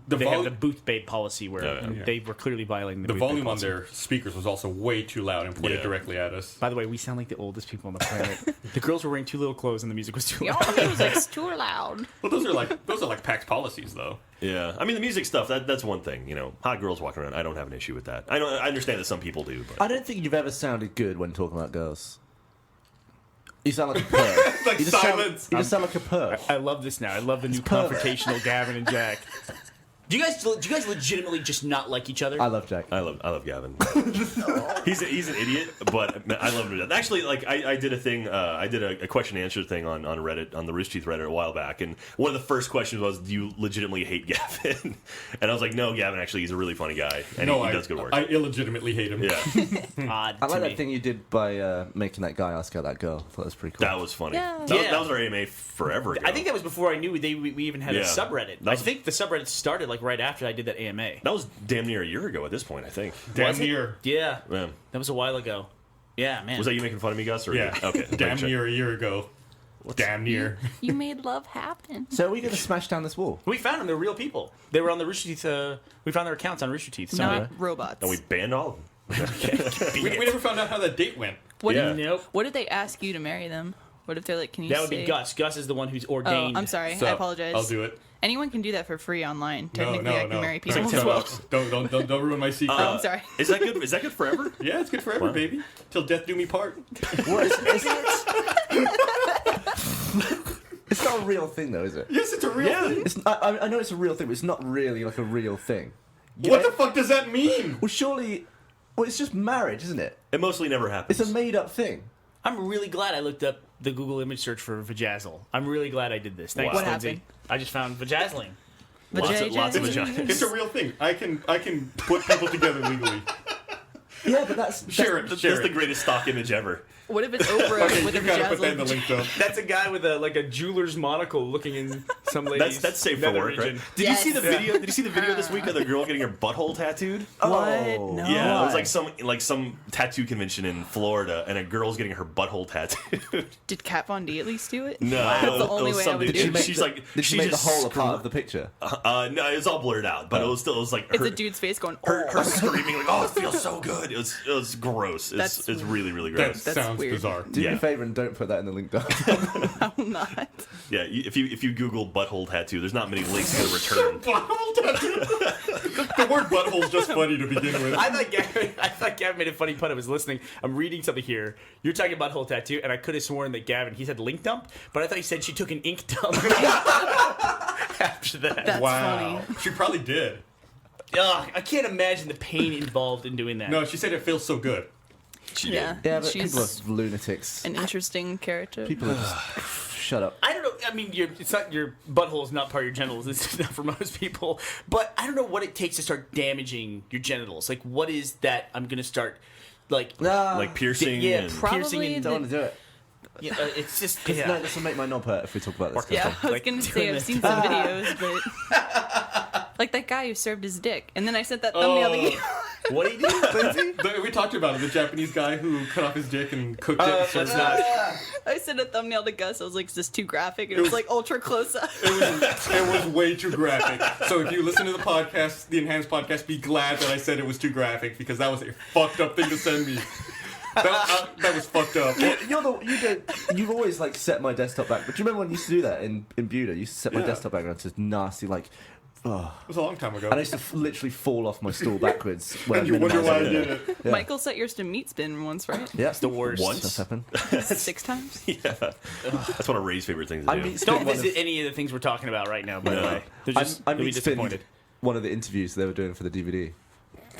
they have vol- the booth babe policy where Yeah. they were clearly violating the the booth babe volume on policy. their speakers was also way too loud and pointed Yeah. directly at us. By the way, we sound like the oldest people on the planet. The girls were wearing too little clothes and the music was too Your loud. music's too loud. Well, those are like PAX policies, though. Yeah, I mean the music stuff. That's one thing. You know, hot girls walking around. I don't have an issue with that. I understand that some people do, but I don't think you've ever sounded good when talking about girls. You sound like a perv. Like you just silence. you just sound like a perv. I love this now. I love the new perfect. confrontational Gavin and Jack. Do you guys legitimately just not like each other? I love Jack. I love Gavin. he's an idiot, but I love him to death. Actually, like I did a thing. I did a question and answer thing on Reddit, on the Rooster Teeth Reddit a while back, and one of the first questions was, "Do you legitimately hate Gavin?" And I was like, "No, Gavin. Actually, he's a really funny guy, and No, he does good work." I illegitimately hate him. Yeah, Odd I to like me. that thing you did by making that guy ask out that girl. I thought that was pretty cool. that was funny. Yeah. That was our AMA forever ago. I think that was before I knew we even had a Yeah. subreddit. That was- I think the subreddit started like right after I did that AMA. that was damn near a year ago at this point. I think. Damn Was it? near. Yeah, Yeah. that was a while ago. Yeah, man. Was that you making fun of me, Gus? Or Yeah. Okay. Damn Check. near a year ago. Damn near. You made love happen. So are we going to smash down this wall? We found them. They're real people. They were on the Rooster Teeth. We found their accounts on Rooster Teeth. Not robots. And we banned all of them. We never found out how that date went. What, Yeah. if, Nope. what if they ask you to marry them? What if they're like, can you That would say... be Gus. Gus is the one who's Oh, ordained. I'm sorry. So, I apologize. I'll do it. Anyone can do that for free online. No, Technically, I can no. marry people. Shut up. Don't ruin my secret. Oh, I'm sorry. Is that good? Is that good forever? Yeah, it's good forever, Wow. baby. Till death do me part. What is it's not a real thing, though, is it? Yes, it's a real thing. It's, I know it's a real thing, but it's not really like a real thing. What the fuck does that mean? Well, surely... Well, it's just marriage, isn't it? It mostly never happens. It's a made-up thing. I'm really glad I looked up the Google image search for vajazzle. I'm really glad I did this. Thanks, Wow. What Lindsay. happened? I just found vajazzling. Lots of vaginas. It's a real thing. I can put people together legally. Yeah, but that's... Share it. That's Share the it. greatest stock image ever. What if it's Oprah Okay, with a you gotta put that in the vajazzle? link though. That's a guy with a jeweler's monocle looking in some lady's That's safe for nether work, right? region. Did you see the Yes. video? Did you see the video this week of the girl getting her butthole tattooed? What? Oh. No. Yeah, it was Why? like some tattoo convention in Florida, and a girl's getting her butthole tattooed. Did Kat Von D at least do it? No, That's the it only was way I something- would Did do she it. make she's the, like- did she she make the just whole a part screw- of the picture? No, it was all blurred out, but it was like It's her, a dude's face going, her oh. screaming like, "Oh, it feels so good." It was gross. That's- It's really really That gross. That's sounds weird. bizarre. Do me Yeah. a favor and don't put that in the link down. I will not. Yeah, if you Google butthole tattoo, there's not many links to return. Butthole tattoo. The word butthole's just funny to begin with. I thought Gavin made a funny pun. I was listening. I'm reading something here. You're talking about whole tattoo, and I could have sworn that Gavin, he said link dump, but I thought he said she took an ink dump after that. That's Wow. funny. She probably did. Ugh, I can't imagine the pain involved in doing that. No, she said it feels so good. Yeah. Yeah, but She's people are lunatics. an interesting character. People are just... Shut up. I don't know. I mean, it's not your butthole is not part of your genitals. It's not for most people. But I don't know what it takes to start damaging your genitals. Like, what is that? I'm gonna start like Like piercing. yeah, and, piercing Probably and Don't want to do it. yeah, it's just No, this will make my knob hurt if we talk about this. Yeah, I was Like, gonna doing say I've this. seen some videos, but like that guy who served his dick, and then I sent that thumbnail to you. What do you do, Lindsay? We talked about it. The Japanese guy who cut off his dick and cooked it. and Let's served it. not. I sent a thumbnail to Gus. I was like, "Is this too graphic?" And it was like ultra close up. It was way too graphic. So if you listen to the podcast, the enhanced podcast, be glad that I said it was too graphic because that was a fucked up thing to send me. That was fucked up. You've always like set my desktop back. But do you remember when you used to do that in Buda? You used to set my Yeah. desktop background to nasty like. Oh. It was a long time ago. And I used to literally fall off my stool backwards. When And you wonder why I did it. Yeah. Michael set yours to meat spin once, right? Yeah, It's the worst. Once? That's happened. 6 times. That's one of Ray's favorite things to I do. mean, Don't one of- visit any of the things we're talking about right now. By the No. way, they're just I you'll be meat-spinned disappointed. one of the interviews they were doing for the DVD.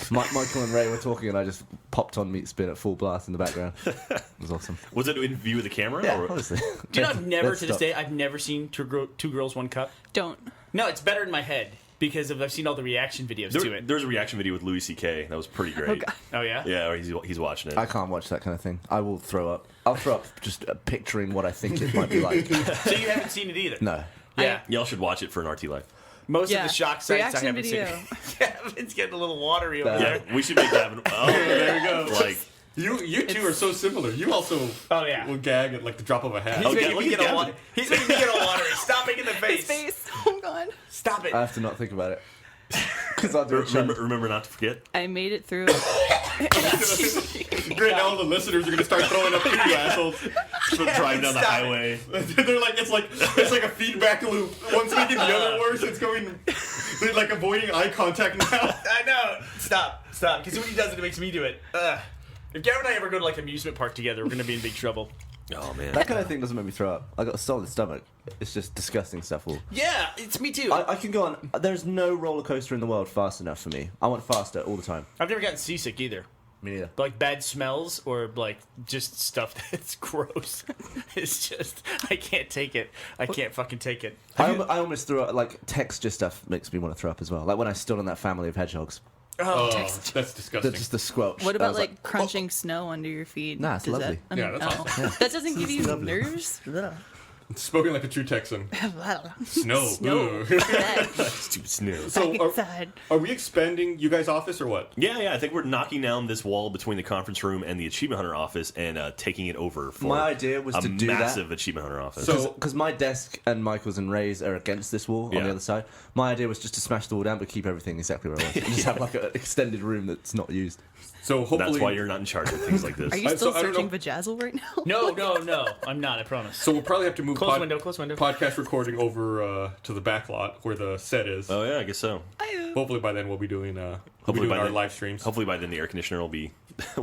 Michael and Ray were talking, and I just popped on Meat Spin at full blast in the background. It was awesome. Was it in view of the camera? Yeah, or? honestly. Do you know I've never Let's to this stop. day I've never seen two girls one cup. Don't. No, it's better in my head because I've seen all the reaction videos to it. There's a reaction video with Louis C.K. That was pretty great. Oh god. Oh yeah. Yeah, or he's watching it. I can't watch that kind of thing. I will throw up. I'll throw up just picturing what I think it might be like. So you haven't seen it either. No. Yeah. Y'all should watch it for an RT Life. Most Yeah. of the shock sites I Reaction haven't video. seen. Gavin's getting a little watery over Yeah. there. We should make Gavin. Oh, There we go. like You You two are so similar. You also Oh, yeah. will gag at like the drop of a hat. He's Oh, making yeah, me look get at all Gavin. He's making me get all watery. Stop making the His face. face. Oh god. Stop it. I have to not think about it. Because I'll do it. Remember not to forget. I made it through. Great, now all the listeners are gonna start throwing up to you assholes. Driving down the Stop it. highway. They're like it's like a feedback loop. One's making the other worse. It's going. They're like avoiding eye contact now. I know. Stop. Because when he does it, it makes me do it. If Gavin and I ever go to like amusement park together, we're gonna be in big trouble. Oh man. That kind of thing doesn't make me throw up. I got a solid stomach. It's just disgusting stuff. All. Yeah, it's me too. I can go on. There's no roller coaster in the world fast enough for me. I want faster all the time. I've never gotten seasick either. Me neither. Like bad smells or like just stuff that's gross. It's just I can't take it. I can't fucking take it. I almost threw up. Like texture stuff makes me want to throw up as well. Like when I stood on that family of hedgehogs. Oh, that's disgusting. Just the squelch. What I about was like crunching snow under your feet? Nah, it's Does lovely. That, Yeah, that's oh. awesome. That doesn't give you lovely. nerves. Spoken like a true Texan. Snow. Snow. Ugh. Stupid snow. So Inside. are we expanding you guys' office or what? Yeah, I think we're knocking down this wall between the conference room and the Achievement Hunter office and taking it over for My idea was a to do that. massive Achievement Hunter office. So- Because my desk and Michael's and Ray's are against this wall on Yeah. the other side. My idea was just to smash the wall down, but keep everything exactly where it was. And just have like an extended room that's not used. So hopefully that's why you're not in charge of things like this. Are you so still I don't searching know- Vajazzle right now? No, I'm not. I promise. So we'll probably have to move Close window. podcast recording over to the back lot where the set is. Oh yeah, I guess so. Hopefully by then we'll be doing Hopefully by our then- live streams. Hopefully by then the air conditioner will be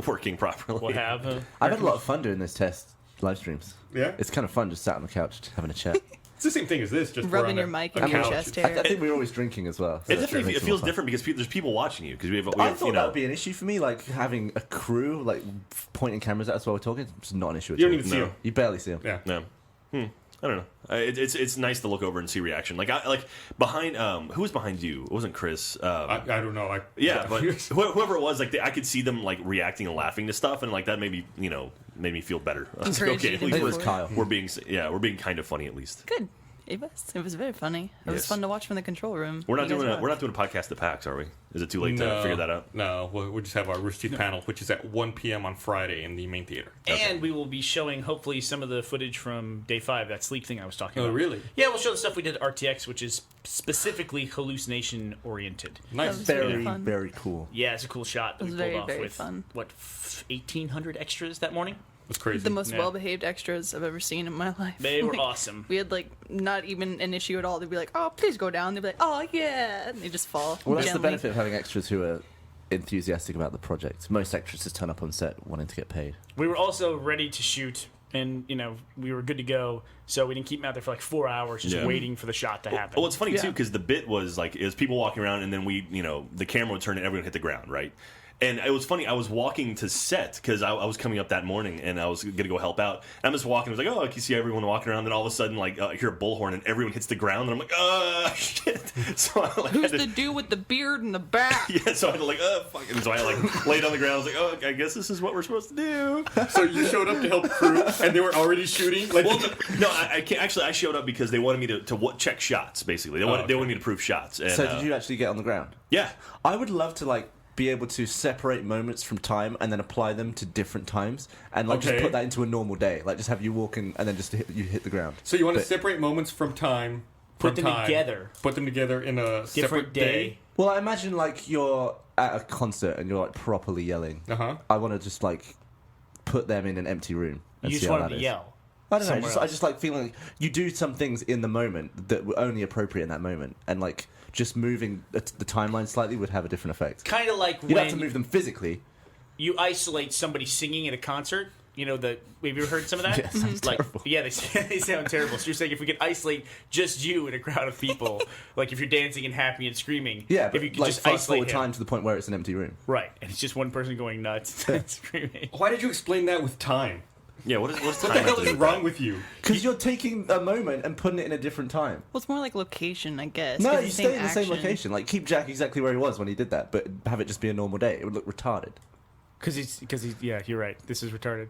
working properly. We'll have. I've had a lot of fun doing those test live streams. Yeah? It's kind of fun just sat on the couch having a chat. It's the same thing as this, just Rubbing we're your on mic a in your couch. chest I hair. think we're always drinking as well. so It that definitely makes it feels more fun. different because there's people watching you because we have I thought you that know would be an issue for me, like having a crew, like pointing cameras at us while we're talking. It's not an issue at You all. don't even see No. them. You barely see them. Yeah. no. I don't know. It's nice to look over and see reaction. Like behind who was behind you? It wasn't Chris. I don't know. Yeah, but whoever it was, like I could see them like reacting and laughing to stuff, and like that made me made me feel better. I was like, Encouraged okay, you at to least I think it move was forward. Kyle. we're being kind of funny at least. Good. It was very funny. It was Yes. fun to watch from the control room. We're not You guys doing rock. we're not doing a podcast at PAX, are we? Is it too late to figure that out? No, we'll just have our Rooster Teeth panel, which is at 1 p.m. on Friday in the main theater. And we will be showing hopefully some of the footage from day 5, that sleep thing I was talking Oh, about. really? Yeah, we'll show the stuff we did at RTX, which is specifically hallucination oriented. Nice. was Very, fun. very cool. Yeah, it's a cool shot that It was we pulled very, off very with fun. 1,800 extras that morning. It's crazy. The most Yeah. well-behaved extras I've ever seen in my life. They were Like, awesome. We had like not even an issue at all. They'd be like, "Oh, please go down." They'd be like, "Oh yeah," and they just fall. Well, that's the gently. benefit of having extras who are enthusiastic about the project. Most extras just turn up on set wanting to get paid. We were also ready to shoot, and we were good to go. So we didn't keep them out there for like 4 hours, just Yeah. waiting for the shot to happen. Well, it's funny too Yeah. because the bit was like it was people walking around, and then the camera would turn and everyone hit the ground, right? And it was funny. I was walking to set because I was coming up that morning, and I was gonna go help out. And I'm just walking. I was like, oh, I can see everyone walking around. Then all of a sudden, like, I hear a bullhorn, and everyone hits the ground, and I'm like, shit. So I like Who's had the to, dude with the beard and the back? yeah. So I had to like, fuck. And so I like laid on the ground. I was like, oh, I guess this is what we're supposed to do. So you showed up to help crew, and they were already shooting. Like, Well, no, I can't. Actually, I showed up because they wanted me to check shots. Basically, they wanted okay. me to prove shots. And, So did you actually get on the ground? Yeah. I would love to like be able to separate moments from time and then apply them to different times and like Okay. just put that into a normal day. Like just have you walk in and then just you hit the ground. so you want to But- separate moments from time. Put from them time, together. Put them together in a Different separate day. Well, I imagine like you're at a concert and you're like properly yelling. Uh-huh. I want to just like put them in an empty room. And You see just how want that them to is. yell. I don't know. somewhere I else. just like feeling like you do some things in the moment that were only appropriate in that moment, and like just moving the timeline slightly would have a different effect. Kind of like You'd when have to move them physically. you isolate somebody singing at a concert. Have you ever heard some of that? Yeah, it sounds like, terrible. yeah, they sound terrible. So you're saying if we could isolate just you in a crowd of people, like if you're dancing and happy and screaming, Yeah, if but you could like just fast isolate forward him. time to the point where it's an empty room. Right, and it's just one person going nuts and screaming. Why did you explain that with time? Yeah. What's What time the have hell to is do with wrong that? with you? Because you're taking a moment and putting it in a different time. Well, it's more like location, I guess. No, 'cause you the stay in the same action. location. Like keep Jack exactly where he was when he did that, but have it just be a normal day. It would look retarded. Because he's yeah, you're right. This is retarded.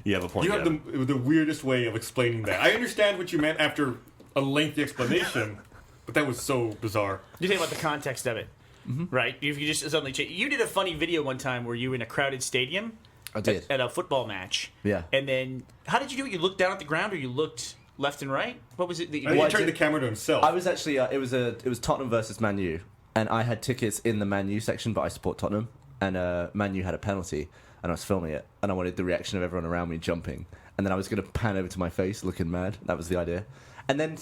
You have a point. You have Gavin. the weirdest way of explaining that. I understand what you meant after a lengthy explanation, but that was so bizarre. You think about the context of it. right? If you just suddenly change. You did a funny video one time where you were in a crowded stadium I did. at a football match. Yeah. And then, how did you do it? You looked down at the ground or you looked left and right? What was it that you I think did? he turned the camera to himself. I was actually it was Tottenham versus Man U, and I had tickets in the Man U section, but I support Tottenham, and Man U had a penalty, and I was filming it, and I wanted the reaction of everyone around me jumping, and then I was going to pan over to my face looking mad. That was the idea, and then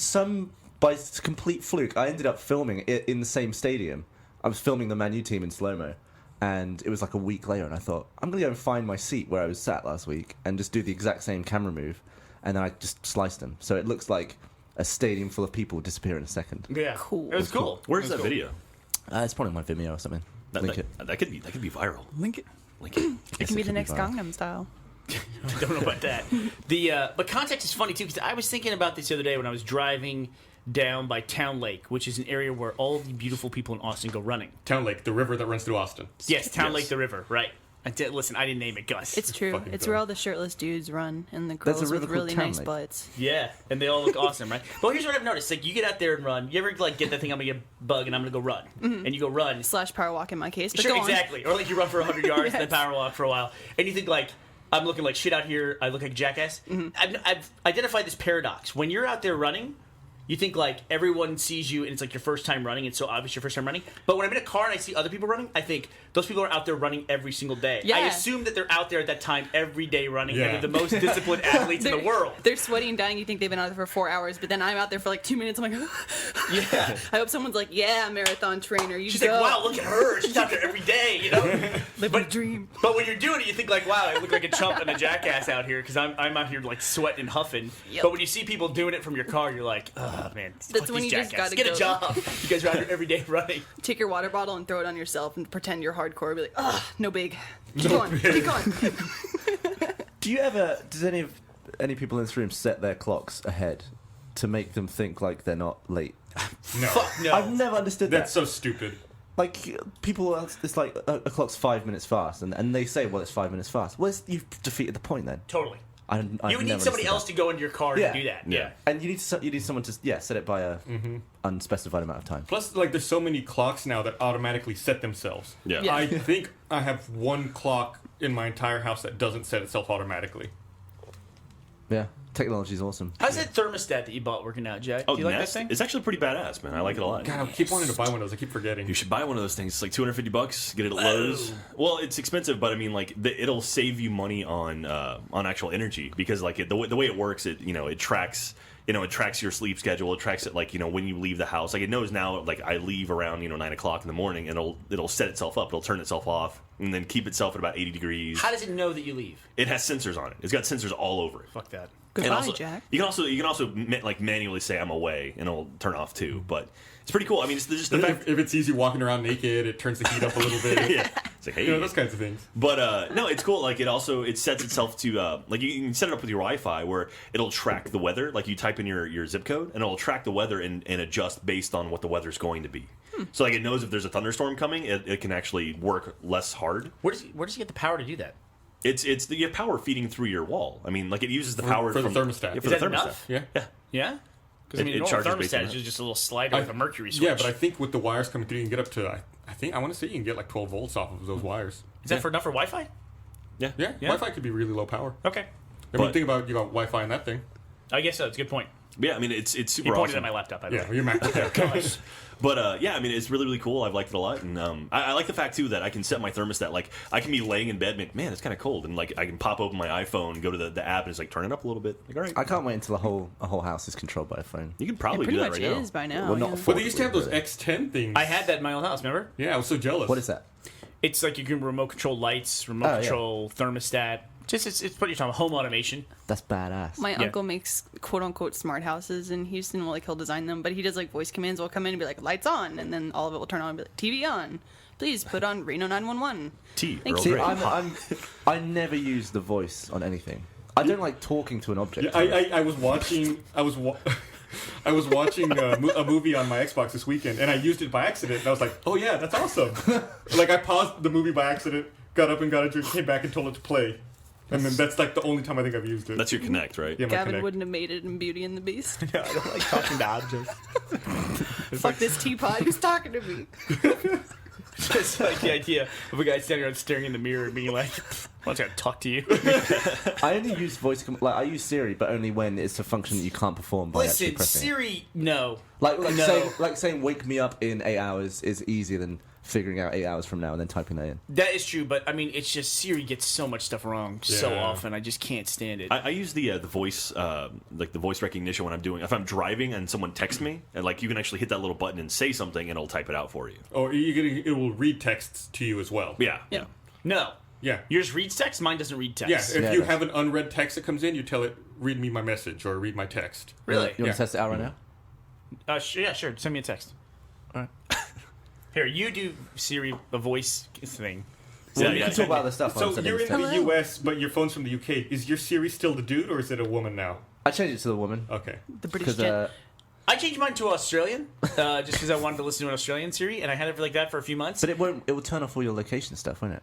by complete fluke, I ended up filming it in the same stadium. I was filming the Man U team in slow-mo, and it was like a week later, and I thought, I'm going to go and find my seat where I was sat last week and just do the exact same camera move, and then I just sliced them. So it looks like a stadium full of people disappear in a second. Yeah. Cool. It was cool. Where's It was that cool. video? It's probably my Vimeo or something. Link it. That could be viral. Link it. Link it. It can be it the could be next viral. Gangnam Style. I don't know about that. But context is funny too because I was thinking about this the other day when I was driving down by Town Lake, which is an area where all the beautiful people in Austin go running. Town Lake, the river that runs through Austin. Yes, Town Yes. Lake, the river, right? Listen, I didn't name it, Gus. It's true. fucking It's dumb. where all the shirtless dudes run and the There's a girls river with called really Town nice Lake. butts. Yeah, and they all look awesome, right? But here's what I've noticed: like you get out there and run. You ever like get that thing? I'm gonna get bug and I'm gonna go run, and you go run. Slash power walk in my case. But Sure, go on. exactly. Or like you run for 100 yards and then Yes. power walk for a while, and you think like, I'm looking like shit out here. I look like a jackass. I've identified this paradox. When you're out there running, you think like everyone sees you and it's like your first time running. It's so obvious your first time running. But when I'm in a car and I see other people running, I think those people are out there running every single day. Yeah. I assume that they're out there at that time every day running. Yeah. And they're the most disciplined athletes in the world. They're sweaty and dying. You think they've been out there for 4 hours, but then I'm out there for like 2 minutes. I'm like, Yeah. I hope someone's like, yeah, marathon trainer. You She's go. like, wow, look at her. She's out there every day, you know? Live a dream. But when you're doing it, you think like, wow, I look like a chump and a jackass out here because I'm out here like sweating and huffing. Yep. But when you see people doing it from your car, you're like, oh man, That's fuck when these you just jackasses. gotta Get a go. job. You guys are out here every day running. Take your water bottle and throw it on yourself and pretend you're hardcore. Be like, ugh, no big. Keep going. Keep going. Does any people in this room set their clocks ahead to make them think like they're not late? No. Fuck no. I've never understood That's that. so stupid. Like, people, it's like a clock's 5 minutes fast, and they say, well, it's 5 minutes fast. Well, you've defeated the point then. Totally. I've You would never need somebody understood else that. to go into your car Yeah. to do that. Yeah. Yeah. And you need someone to set it by a unspecified amount of time. Plus, like, there's so many clocks now that automatically set themselves. Yeah. Yeah. I think I have one clock in my entire house that doesn't set itself automatically. Yeah, technology's awesome. How's that thermostat that you bought working out, Jack? Oh, do you like Nest? that thing? It's actually pretty badass, man. I like it a lot. God, I keep wanting to buy one of those. I keep forgetting. You should buy one of those things. It's like $250. Get it at Lowe's. Well, it's expensive, but I mean, like, it'll save you money on actual energy because, like, the way it works, it tracks. It tracks your sleep schedule. It tracks it like when you leave the house. Like it knows now. Like I leave around 9 o'clock in the morning, and it'll set itself up. It'll turn itself off, and then keep itself at about 80 degrees. How does it know that you leave? It has sensors on it. It's got sensors all over it. Fuck that. And Goodbye, also, Jack. You can also like manually say I'm away, and it'll turn off too. But it's pretty cool. I mean, it's just the fact. If it's easy walking around naked, it turns the heat up a little bit. Yeah, it's like hey, Those kinds of things. But no, it's cool. Like it sets itself to like you can set it up with your Wi-Fi where it'll track the weather. Like you type in your zip code and it'll track the weather and adjust based on what the weather's going to be. So like it knows if there's a thunderstorm coming, it can actually work less hard. Where does he get the power to do that? You have power feeding through your wall. I mean, like it uses the power for the from thermostat. Yeah, for Is the that thermostat. enough? Yeah. Yeah. Yeah? Because I mean, It a normal charges based on thermostat that. is just a little slider with a mercury switch. Yeah, but I think with the wires coming through, you can get up to. I want to say you can get like 12 volts off of those wires. Is that enough for Wi-Fi? Yeah. Yeah, Wi-Fi could be really low power. Okay. I mean, But- think about you got Wi-Fi in that thing. I guess so. It's a good point. Yeah, I mean it's He super pointed awesome. at my laptop, by the Yeah, way. your MacBook. Gosh. But yeah, I mean, it's really, really cool. I've liked it a lot, and I like the fact too that I can set my thermostat. Like, I can be laying in bed, and make, man, it's kind of cold, and like I can pop open my iPhone, go to the app, and it's like turn it up a little bit. Like, all right, I can't wait until a whole house is controlled by a phone. you can It probably pretty do that much right is now. by now. Well, not yeah. for- But they used to have those X10 things. I had that in my old house, remember? Yeah, I was so jealous. What is that? It's like you can remote control lights, remote Oh, yeah. control thermostat. Just it's what you're talking about, home automation. That's badass. My Yeah. uncle makes quote unquote smart houses in Houston. Well, like he'll design them, but he does like voice commands. Will come in and be like lights on, and then all of it will turn on and be like TV on. Please put on Reno 911. Tea, Thank Earl you. See, Grey. I never use the voice on anything. I don't like talking to an object. Yeah, I was watching. I was watching a movie on my Xbox this weekend, and I used it by accident. And I was like, "Oh yeah, that's awesome!" Like I paused the movie by accident, got up and got a drink, came back and told it to play, and then that's like the only time I think I've used it. That's your Connect, right? yeah, my Gavin Connect. wouldn't have made it in Beauty and the Beast. I don't like talking to objects. Fuck this teapot. Who's talking to me? Just like the idea of a guy standing around staring in the mirror and being like, "I'm trying to talk to you." I only use like I use Siri, but only when it's a function that you can't perform by actually Listen, pressing it. Siri, no. Like No. saying "wake me up in 8 hours" is easier than figuring out 8 hours from now and then typing that in. That is true, but I mean, it's just Siri gets so much stuff wrong so Yeah. often. I just can't stand it. I use the voice like the voice recognition when I'm doing if I'm driving and someone texts me and like you can actually hit that little button and say something and it'll type it out for you. Or it will read texts to you as well. Yeah. Yeah. No. Yeah. Yours reads text. Mine doesn't read text. Yeah, if Yeah, you it have an unread text that comes in, you tell it, read me my message or read my text. Really? You want Yeah. to test it out right now? Yeah, sure. Send me a text. All right. Here, you do Siri a voice thing. Well, Yeah, you yeah. can talk about other stuff. while I'm So sending you're this in text. the US, but your phone's from the UK. Is your Siri still the dude or is it a woman now? I changed it to the woman Okay. The British because gent. I changed mine to Australian, just because I wanted to listen to an Australian Siri, and I had it like that for a few months. but it will turn off all your location stuff, won't it?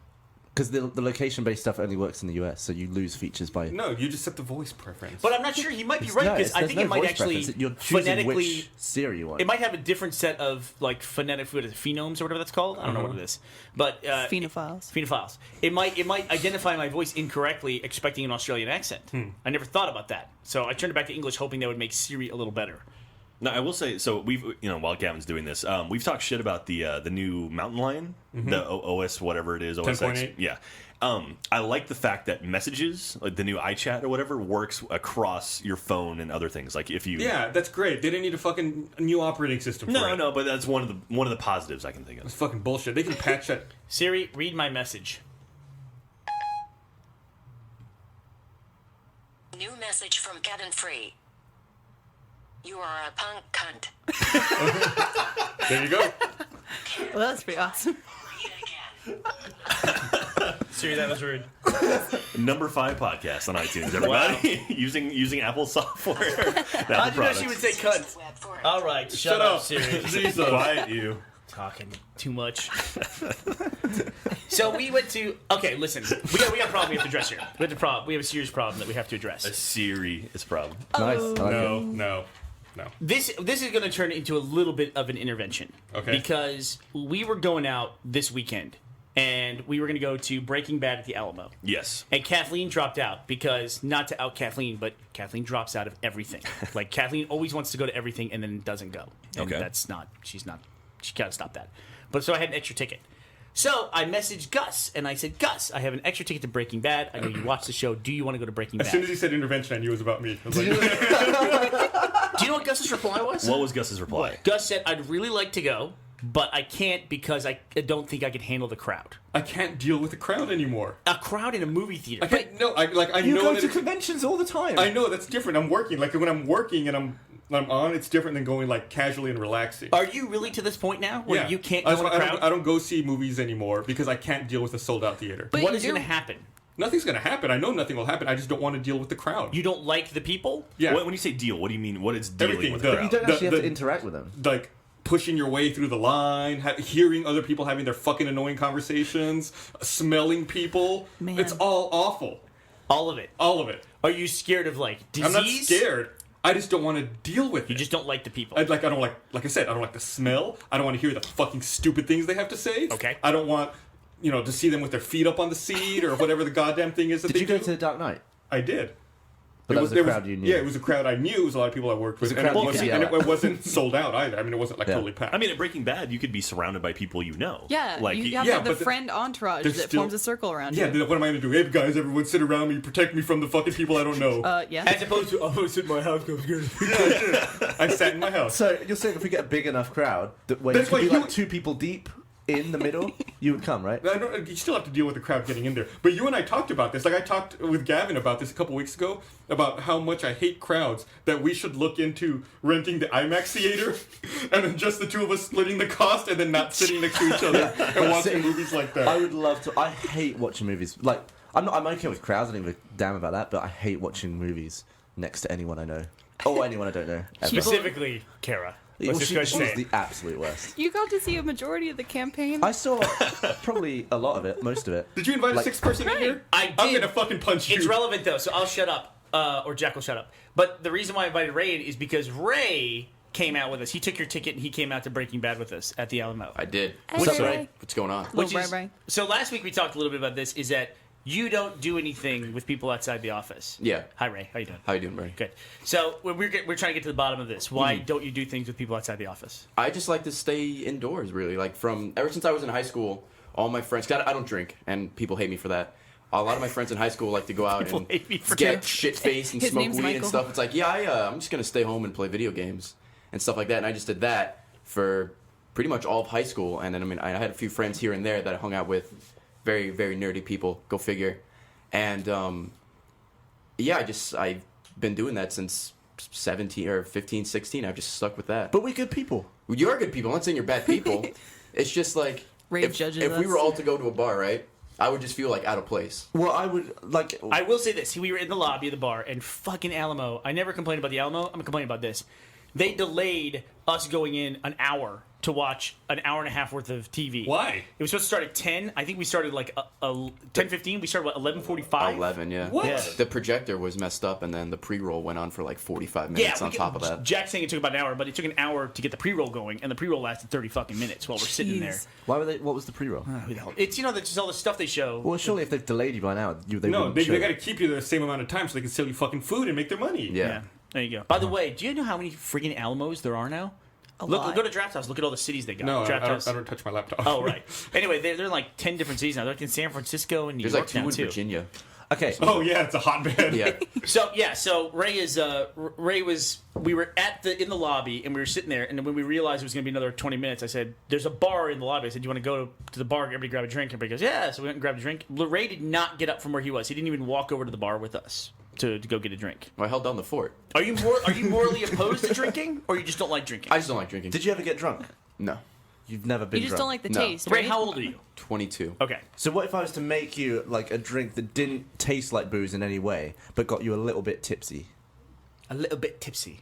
Because the location-based stuff only works in the US, so you lose features by. No, you just set the voice preference. But I'm not sure. He might be right No, because I there's think no it might voice actually preference. You're choosing phonetically. which Siri you want. It might have a different set of like phonetic phonemes or whatever that's called. I don't know what it is, but Phenophiles. Phenophiles. It might identify my voice incorrectly, expecting an Australian accent. I never thought about that, so I turned it back to English, hoping that would make Siri a little better. No, I will say so. We've while Gavin's doing this, we've talked shit about the new Mountain Lion, the OS whatever it is, OS X. 10.8. Yeah, I like the fact that messages, like the new iChat or whatever, works across your phone and other things. Like if you yeah, that's great. They didn't need a fucking new operating system for no, it. no, but that's one of the positives I can think It's of. fucking bullshit. They can patch that. Siri, read my message. New message from Gavin Free. You are a punk cunt. There you go. Well, that's pretty awesome. Read again. Siri, that was rude. Number 5 podcast on iTunes. Everybody using Apple software. How'd you know she would say cunt? Web for All right, shut, Shut up, up. Siri. Jesus. Quiet you. Talking too much. So we went to. Okay, listen. We got a problem we have to address here. We have a serious problem that we have to A address. Siri is a problem. Nice. I like No, it. no. This is going to turn into a little bit of an intervention. Okay. Because we were going out this weekend, and we were going to go to Breaking Bad at the Alamo. Yes. And Kathleen dropped out because, not to out Kathleen, but Kathleen drops out of everything. Like, Kathleen always wants to go to everything and then doesn't go. And Okay. she got to stop that. But so I had an extra ticket. So I messaged Gus and I said, Gus, I have an extra ticket to Breaking Bad. I know you watch the show. Do you want to go to Breaking As Bad? soon as he said intervention, I knew it was about me. I was like, Do you know what Gus's reply was? What was Gus's reply? Gus said, I'd really like to go, but I can't because I don't think I could handle the crowd. I can't deal with the crowd anymore. A crowd in a movie theater. I can't. No, I You know go that to it's- conventions all the time. I know that's different. I'm working. Like when I'm working and I'm on, it's different than going like casually and relaxing. Are you really to this point now where you can't go in a crowd? I don't go see movies anymore because I can't deal with a sold out theater. But What is you're- going to happen? Nothing's gonna happen. I know nothing will happen. I just don't want to deal with the crowd. You don't like the people? yeah, When you say deal, what do you mean? What is dealing Everything, with the- the you crowd? don't actually have the- to interact with them. like pushing your way through the line, hearing other people having their fucking annoying conversations, smelling people. Man. It's all awful. All of it. All of it. Are you scared of like disease? I'm not scared. I just don't want to deal with it. You just don't like the people. I don't like I said, I don't like the smell. I don't want to hear the fucking stupid things they have to say. Okay. I don't want, to see them with their feet up on the seat or whatever the goddamn thing is that Did they you go do. to the Dark Knight? I did. But that was a there crowd you knew. Yeah, it was a crowd I knew. It was a lot of people I worked with. a And crowd it you wasn't, could and yell it wasn't sold out either. I mean, it wasn't like Yeah. totally packed. I mean, at Breaking Bad, you could be surrounded by people you know. Yeah, like you have yeah, the but friend entourage there's that still- forms a circle around yeah, you. then what am I going to do? Hey, guys, everyone sit around me, protect me from the fucking people I don't know. Yeah. As opposed to, I'm going to sit in my house because I'm scared. I sat in my house. So you're saying if we get a big enough crowd that where you That's could be why you- like 2 people deep in the middle, you would come, right? You still have to deal with the crowd getting in there. But you and I talked about this. Like, I talked with Gavin about this a couple weeks ago, about how much I hate crowds, that we should look into renting the IMAX theater, and then just the two of us splitting the cost, and then not sitting next to each other and watching movies like that. I would love to. I hate watching movies. Like, I'm okay with crowds. I don't give a damn about that. But I hate watching movies next to anyone I know. Or anyone I don't know. ever. Specifically, Kara. Well, Let's just go ahead she's and say the it. absolute worst. You got to see a majority of the campaign. I saw probably a lot of it, most of it. Did you invite Like- a sixth person in here? I I'm did. gonna fucking punch you. It's relevant though, so I'll shut up, or Jack will shut up. But the reason why I invited Ray in is because Ray came out with us. He took your ticket and he came out to Breaking Bad with us at the Alamo. I did. Which is- What's going on? Which Little is, Bri-Bri. so last week we talked a little bit about this. Is that you don't do anything with people outside the office? Yeah. Hi Ray, how you doing? How you doing, Bernie? Good. So we're trying to get to the bottom of this. Why don't you do things with people outside the office? I just like to stay indoors, really. Like ever since I was in high school, all my friends. 'Cause I don't drink, and people hate me for that. A lot of my friends in high school like to go out People and hate me for get that. shit faced and His smoke name's weed and Michael. stuff. It's like, yeah, I'm just gonna stay home and play video games and stuff like that. And I just did that for pretty much all of high school. And then I had a few friends here and there that I hung out with, very very nerdy people. Go figure. And yeah, I've been doing that since 17 or 15, 16. I've just stuck with that. But we're good people. You're good people. I'm not saying you're bad people. It's just like Ray if judges we us. were all to go to a bar, right? I would just feel like out of place. Well, I would like. I will say this: we were in the lobby of the bar, and fucking Alamo. I never complained about the Alamo. I'm complaining about this. They delayed us going in an hour to watch an hour and a half worth of TV. Why? It was supposed to start at 10. I think we started like 10:15. We started at 11:45. 11, yeah. What? Yeah. The projector was messed up, and then the pre-roll went on for like 45 Yeah, minutes on top of that. Jack's saying it took about an hour, but it took an hour to get the pre-roll going, and the pre-roll lasted 30 fucking minutes while we're sitting in there. Jeez. Why were they? What was the pre-roll? Who the hell? It's that's just all the stuff they show. Well, surely if they've delayed you by now, they No, wouldn't they show got to it. keep you there the same amount of time so they can sell you fucking food and make their money. Yeah. There you go. By the way, do you know how many freaking Alamos there are now? lot. Go to Draft House. Look at all the cities they got. No, I Draft House. don't touch my laptop. Oh, right. Anyway, they're in like 10 different cities now. They're like in San Francisco and New There's York like 2 now, in too. Virginia. Okay. Oh yeah, it's a hotbed. Yeah. So Ray was we were in the lobby and we were sitting there, and then when we realized it was going to be another 20 minutes, I said, "There's a bar in the lobby." I said, "Do you want to go to the bar? Everybody grab a drink." Everybody goes, "Yeah." So we went and grabbed a drink. Ray did not get up from where he was. He didn't even walk over to the bar with us to go get a drink. Well, I held down the fort. Are you morally opposed to drinking, or you just don't like drinking? I just don't like drinking. Did you ever get drunk? No. You've never been. You just drunk. don't like the No. taste, Ray, right? how old are you? 22. Okay. So what if I was to make you like a drink that didn't taste like booze in any way, but got you a little bit tipsy? A little bit tipsy.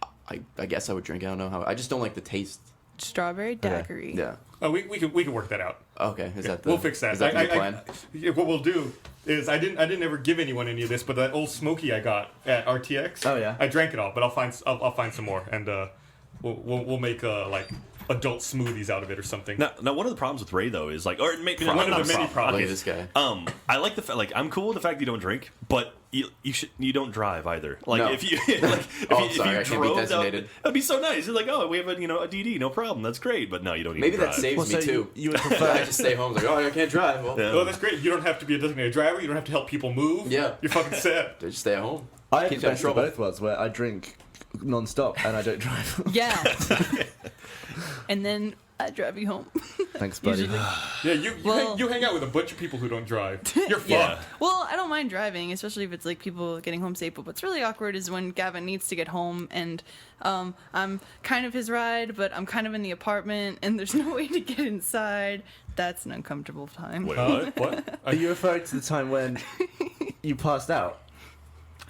I guess I would drink. I don't know how. I just don't like the taste. Strawberry daiquiri. Yeah. Oh, we can work that out. Okay. Is that the? We'll fix that. Is that the new plan? Yeah, what we'll do is I didn't ever give anyone any of this, but that old Smoky I got at RTX. Oh, yeah? I drank it all, but I'll find some more, and we'll make like adult smoothies out of it or something. Now, one of the problems with Ray though is like, or maybe One not, of not the many a problem. Look problems. at this guy. I like the fact, like, I'm cool with the fact that you don't drink, but you don't drive either. Like, No. if you if Oh, you, sorry, I if you can't be drove down, designated. that'd be so nice. It's like, oh, we have a DD, no problem, that's great. But no, you don't even Maybe drive. that saves me so too. you would I prefer. just stay home. Like, oh, I can't drive. Well, Yeah. Oh, that's great. You don't have to be a designated driver. You don't have to help people move. Yeah. You're fucking set. I just stay at home. I have the Keeps you out of best of trouble. both worlds, where I drink non-stop and I don't drive. Yeah. And then I drive you home. Thanks, buddy. Usually. Yeah, you Well- you hang out with a bunch of people who don't drive. You're fucked. Yeah. Well, I don't mind driving, especially if it's like people getting home safe. But what's really awkward is when Gavin needs to get home, and I'm kind of his ride, but I'm kind of in the apartment, and there's no way to get inside. That's an uncomfortable time. Wait, What? Are you referring to the time when you passed out?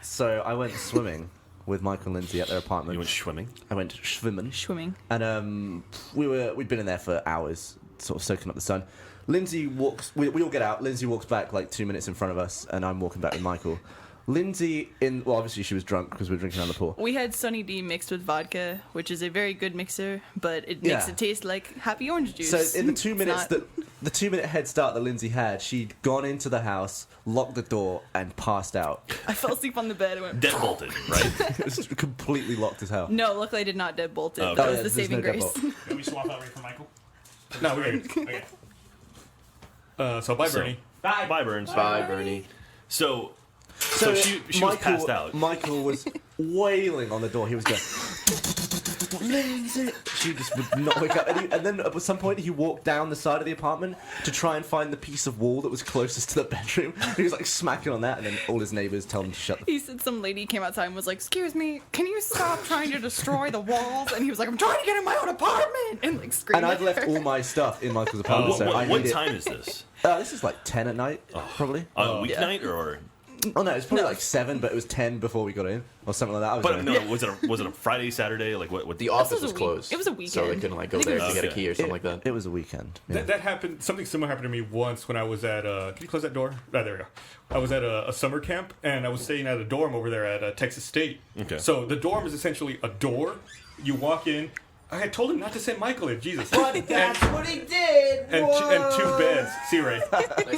So I went swimming with Michael and Lindsay at their apartment. you went swimming. I went swimming. Swimming. And we'd been in there for hours, sort of soaking up the sun. Lindsay walks. We all get out. Lindsay walks back like 2 minutes in front of us, and I'm walking back with Michael. Lindsay well, obviously she was drunk because we were drinking around the pool. We had Sunny D mixed with vodka, which is a very good mixer, but it makes Yeah. it taste like happy orange juice. So in the 2 It's minutes not- the 2 minute head start that Lindsay had, she'd gone into the house, locked the door, and passed out. I fell asleep on the bed. And went, Dead bolted, right? It was completely locked as hell. no, luckily I did not deadbolt it. Okay. That Oh, was yeah, the there's saving no grace. deadbolt. Can we swap out Ray for Michael? No, we're good. Okay. So bye, So- Bernie. Bye, Burns. Bye, Bernie. So she was passed out. Michael was wailing on the door. He was going, Lindsay. She just would not wake up. And then at some point, he walked down the side of the apartment to try and find the piece of wall that was closest to the bedroom. He was like smacking on that, and then all his neighbors told him to shut the. He said some lady came outside and was like, "Excuse me, can you stop trying to destroy the walls?" And he was like, "I'm trying to get in my own apartment," and like screamed. And I'd at left her. all my stuff in Michael's apartment, What, so I what need it. time is this? This is like 10 at night, probably. On a weeknight or? Oh no, it's probably No. like 7, but it was 10 before we got in, or something like that. I was But like, no, was it a Friday, Saturday? Like what? The office was was a week- closed. it was a So they weekend. couldn't like go I think there it to was- get a key or something like that. It was a weekend. Yeah. That happened. Something similar happened to me once when I was at. Can you close that door? Oh, there we go. I was at a summer camp and I was staying at a dorm over there at Texas State. Okay. So the dorm is essentially a door. You walk in, I had told him not to send Michael in. Jesus. But that's what he did. And two beds. See, Ray.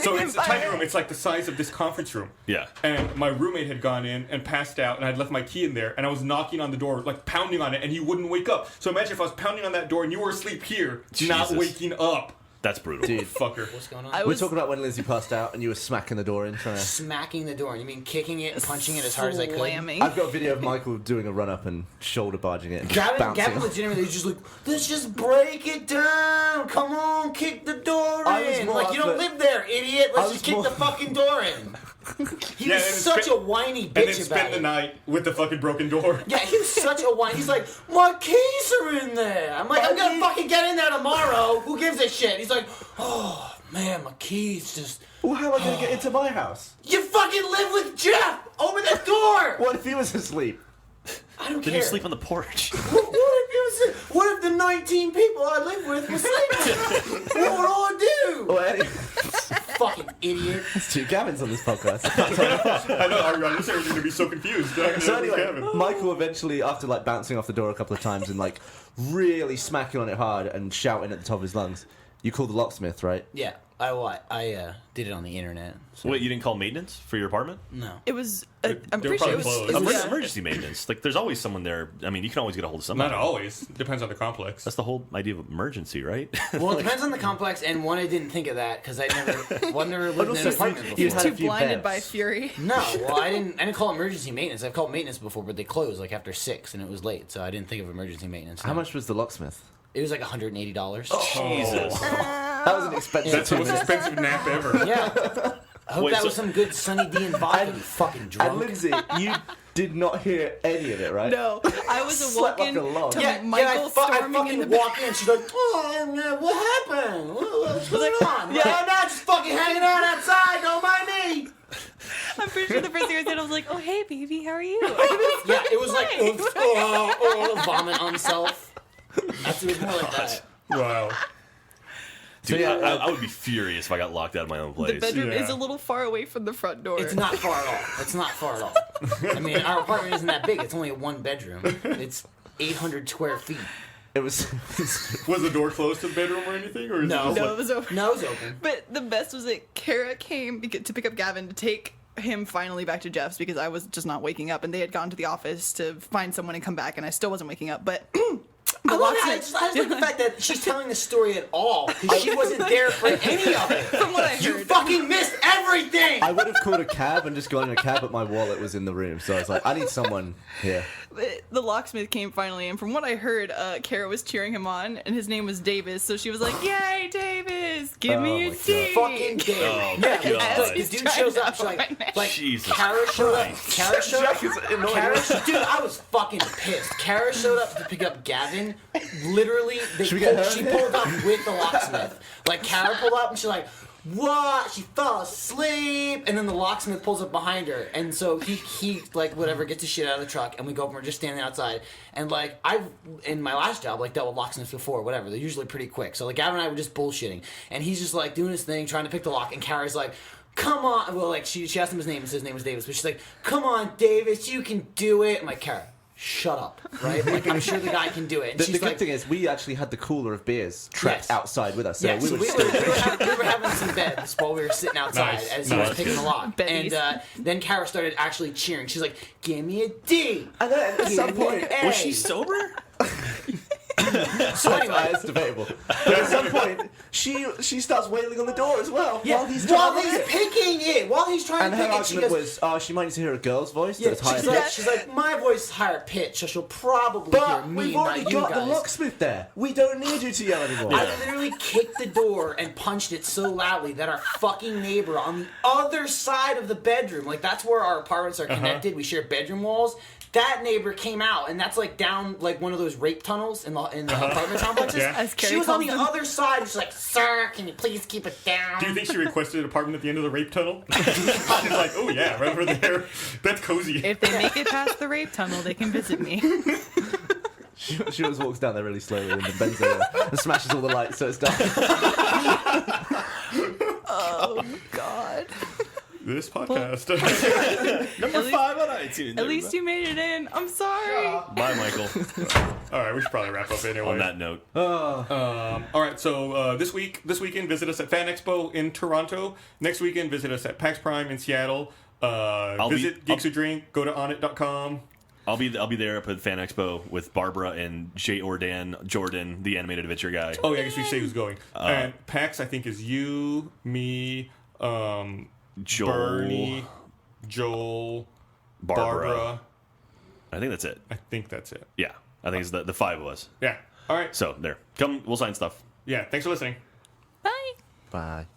So it's a tiny room. It's like the size of this conference room. Yeah. And my roommate had gone in and passed out, and I'd left my key in there, and I was knocking on the door, like pounding on it, and he wouldn't wake up. So imagine if I was pounding on that door and you were asleep here, not Jesus. waking up. That's brutal. Dude, Fucker. What's going on? I we're was talking about when Lindsay passed out and you were smacking the door in trying to... Smacking the door. You mean kicking it and punching it as hard as I could? slamming. I've got a video of Michael doing a run-up and shoulder barging it and Gavin bouncing. legitimately was just like, let's just break it down. Come on, kick the door I was in. more Like, you up don't for- live there, idiot. I Let's was just kick more- the fucking door in. He Yeah, was and such spend- a whiny And then bitch spend about the it. night with the fucking broken door. Yeah, he was such a whiny. He's like, my keys are in there. I'm like, I'm gonna fucking get in there tomorrow. Who gives a shit? He's like, oh man, my keys just. Well, how am I going to get into my house? You fucking live with Jeff. Open the door. What if he was asleep? I don't Then care. you sleep on the porch. What if the 19 people I live with were sleeping? What would I do? Well, anyway, Fucking idiot. it's two Gavins on this podcast. I know, I just everything to be so confused. So anyway, Michael eventually, after like bouncing off the door a couple of times and like really smacking on it hard and shouting at the top of his lungs, you called the locksmith, right? Yeah, I did it on the internet. So. Wait, you didn't call maintenance for your apartment? No. It was. I'm They were pretty sure it probably was. closed. It was Emer- Emergency maintenance. Like, there's always someone there. I mean, you can always get a hold of somebody. Not always. Depends on the complex. That's the whole idea of emergency, right? Well, it depends on the complex, and one, I didn't think of that because I never lived in also, an apartment you- before. you He was had a too few blinded bevs. by fury. No, well, I didn't call emergency maintenance. I've called maintenance before, but they closed like after 6, and it was late, so I didn't think of emergency maintenance. How No. much was the locksmith? It was like $180. Jesus. That was an expensive That's the 2 most minutes. expensive nap ever. Yeah. I hope Wait, that so- was some good Sunny D and vodka, you fucking And drunk. Lindsay, you did not hear any of it, right? No, I was Slept like awoken a log. to Yeah, Michael I storming fucking in the walk in. She's like, "Oh, man, what happened? What's going on?" Yeah, I'm not just fucking hanging out outside. Don't mind me. I'm pretty sure the first thing I said, I was like, "Oh, hey, baby, how are you?" Yeah, it was like, vomit on self. It was more like that. Wow. Dude, yeah, I would be furious if I got locked out of my own The place. bedroom Yeah. is a little far away from the front door. It's not far at all. It's not far at all. I mean, our apartment isn't that big. It's only a 1 bedroom. It's 800 square feet. It was. Was the door closed to the bedroom or anything? Or is No. it just No, like- it was open. No, it's open. But the best was that Kara came to pick up Gavin to take him finally back to Jeff's because I was just not waking up, and they had gone to the office to find someone and come back, and I still wasn't waking up. But I love that. I just like the fact that she's telling the story at all because she wasn't there for any of it. from what I You heard, fucking missed everything. I would have called a cab and just gone in a cab, but my wallet was in the room, so I was like, I need someone here. the locksmith came finally, and from what I heard, Kara was cheering him on, and his name was Davis, so she was like, "Yay, Davis! Give Oh me a my D!" Fucking Dave. Oh, Yeah, God. the dude shows up. She's like Jesus Kara showed up. Kara showed up. Jack is annoying. Dude, I was fucking pissed. Kara showed up to pick up Gavin. Literally, Should we get her in she here? pulled up with the locksmith. Like, Kara pulled up and she's like, "What?" She fell asleep. And then the locksmith pulls up behind her. And so he like, whatever, gets his shit out of the truck. And we go up and we're just standing outside. And, like, I've, in my last job, like, dealt with locksmiths before, whatever. They're usually pretty quick. So, like, Gavin and I were just bullshitting. And he's just, like, doing his thing, trying to pick the lock. And Kara's like, "Come on." Well, like, she asked him his name and said his name was Davis. But she's like, "Come on, Davis, you can do it." I'm like, "Kara, shut up," right? Like, I'm sure the guy can do it. And The she's good like, thing is, we actually had the cooler of beers trapped Yes. outside with us, so yeah, we so were we still. were having some beds while we were sitting outside Nice. as he Nice. was picking the lock. Beddies. And then Kara started actually cheering. She's like, "Give me a D. And then at some Give me point, an A." Was she sober? So anyway, it's debatable. But at some point, she starts wailing on the door as well. yeah, while he's while trying to he's pick it. picking it, while he's trying And to her pick it, she argument goes, was, she might need to hear a girl's voice yeah, that's higher she's, pitched. like, she's like, "My voice is higher pitch, so she'll probably hear But me, we've not already you got the guys." locksmith there. We don't need you to yell anymore. I literally kicked the door and punched it so loudly that our fucking neighbor on the other side of the bedroom, like, that's where our apartments are connected, we share bedroom walls, that neighbor came out, and that's like down like one of those rape tunnels in the apartment complexes. Yeah. As She Carrie was on the calls them. other side, she's like, "Sir, can you please keep it down?" Do you think she requested an apartment at the end of the rape tunnel? She's like, oh yeah, right over there. That's cozy. If they make it past the rape tunnel, they can visit me. She always walks down there really slowly and then bends over and smashes all the lights so it's dark. Oh God. this podcast. Number 5 on iTunes. At least you made it in. I'm sorry. Bye, Michael. All right, we should probably wrap up anyway. On that note, All right, so this weekend, visit us at Fan Expo in Toronto. Next weekend, visit us at PAX Prime in Seattle. Visit Geeks Who Drink. Go to onit.com. I'll be there up at Fan Expo with Barbara and Jordan, the animated adventure guy. Oh yeah, I guess we say who's going. And PAX, I think, is you, me, Joel, Bernie, Joel, Barbara. I think that's it. I think that's it. Yeah, I think it's the 5 of us. Yeah. All right. So there, come, we'll sign stuff. Yeah. Thanks for listening. Bye. Bye.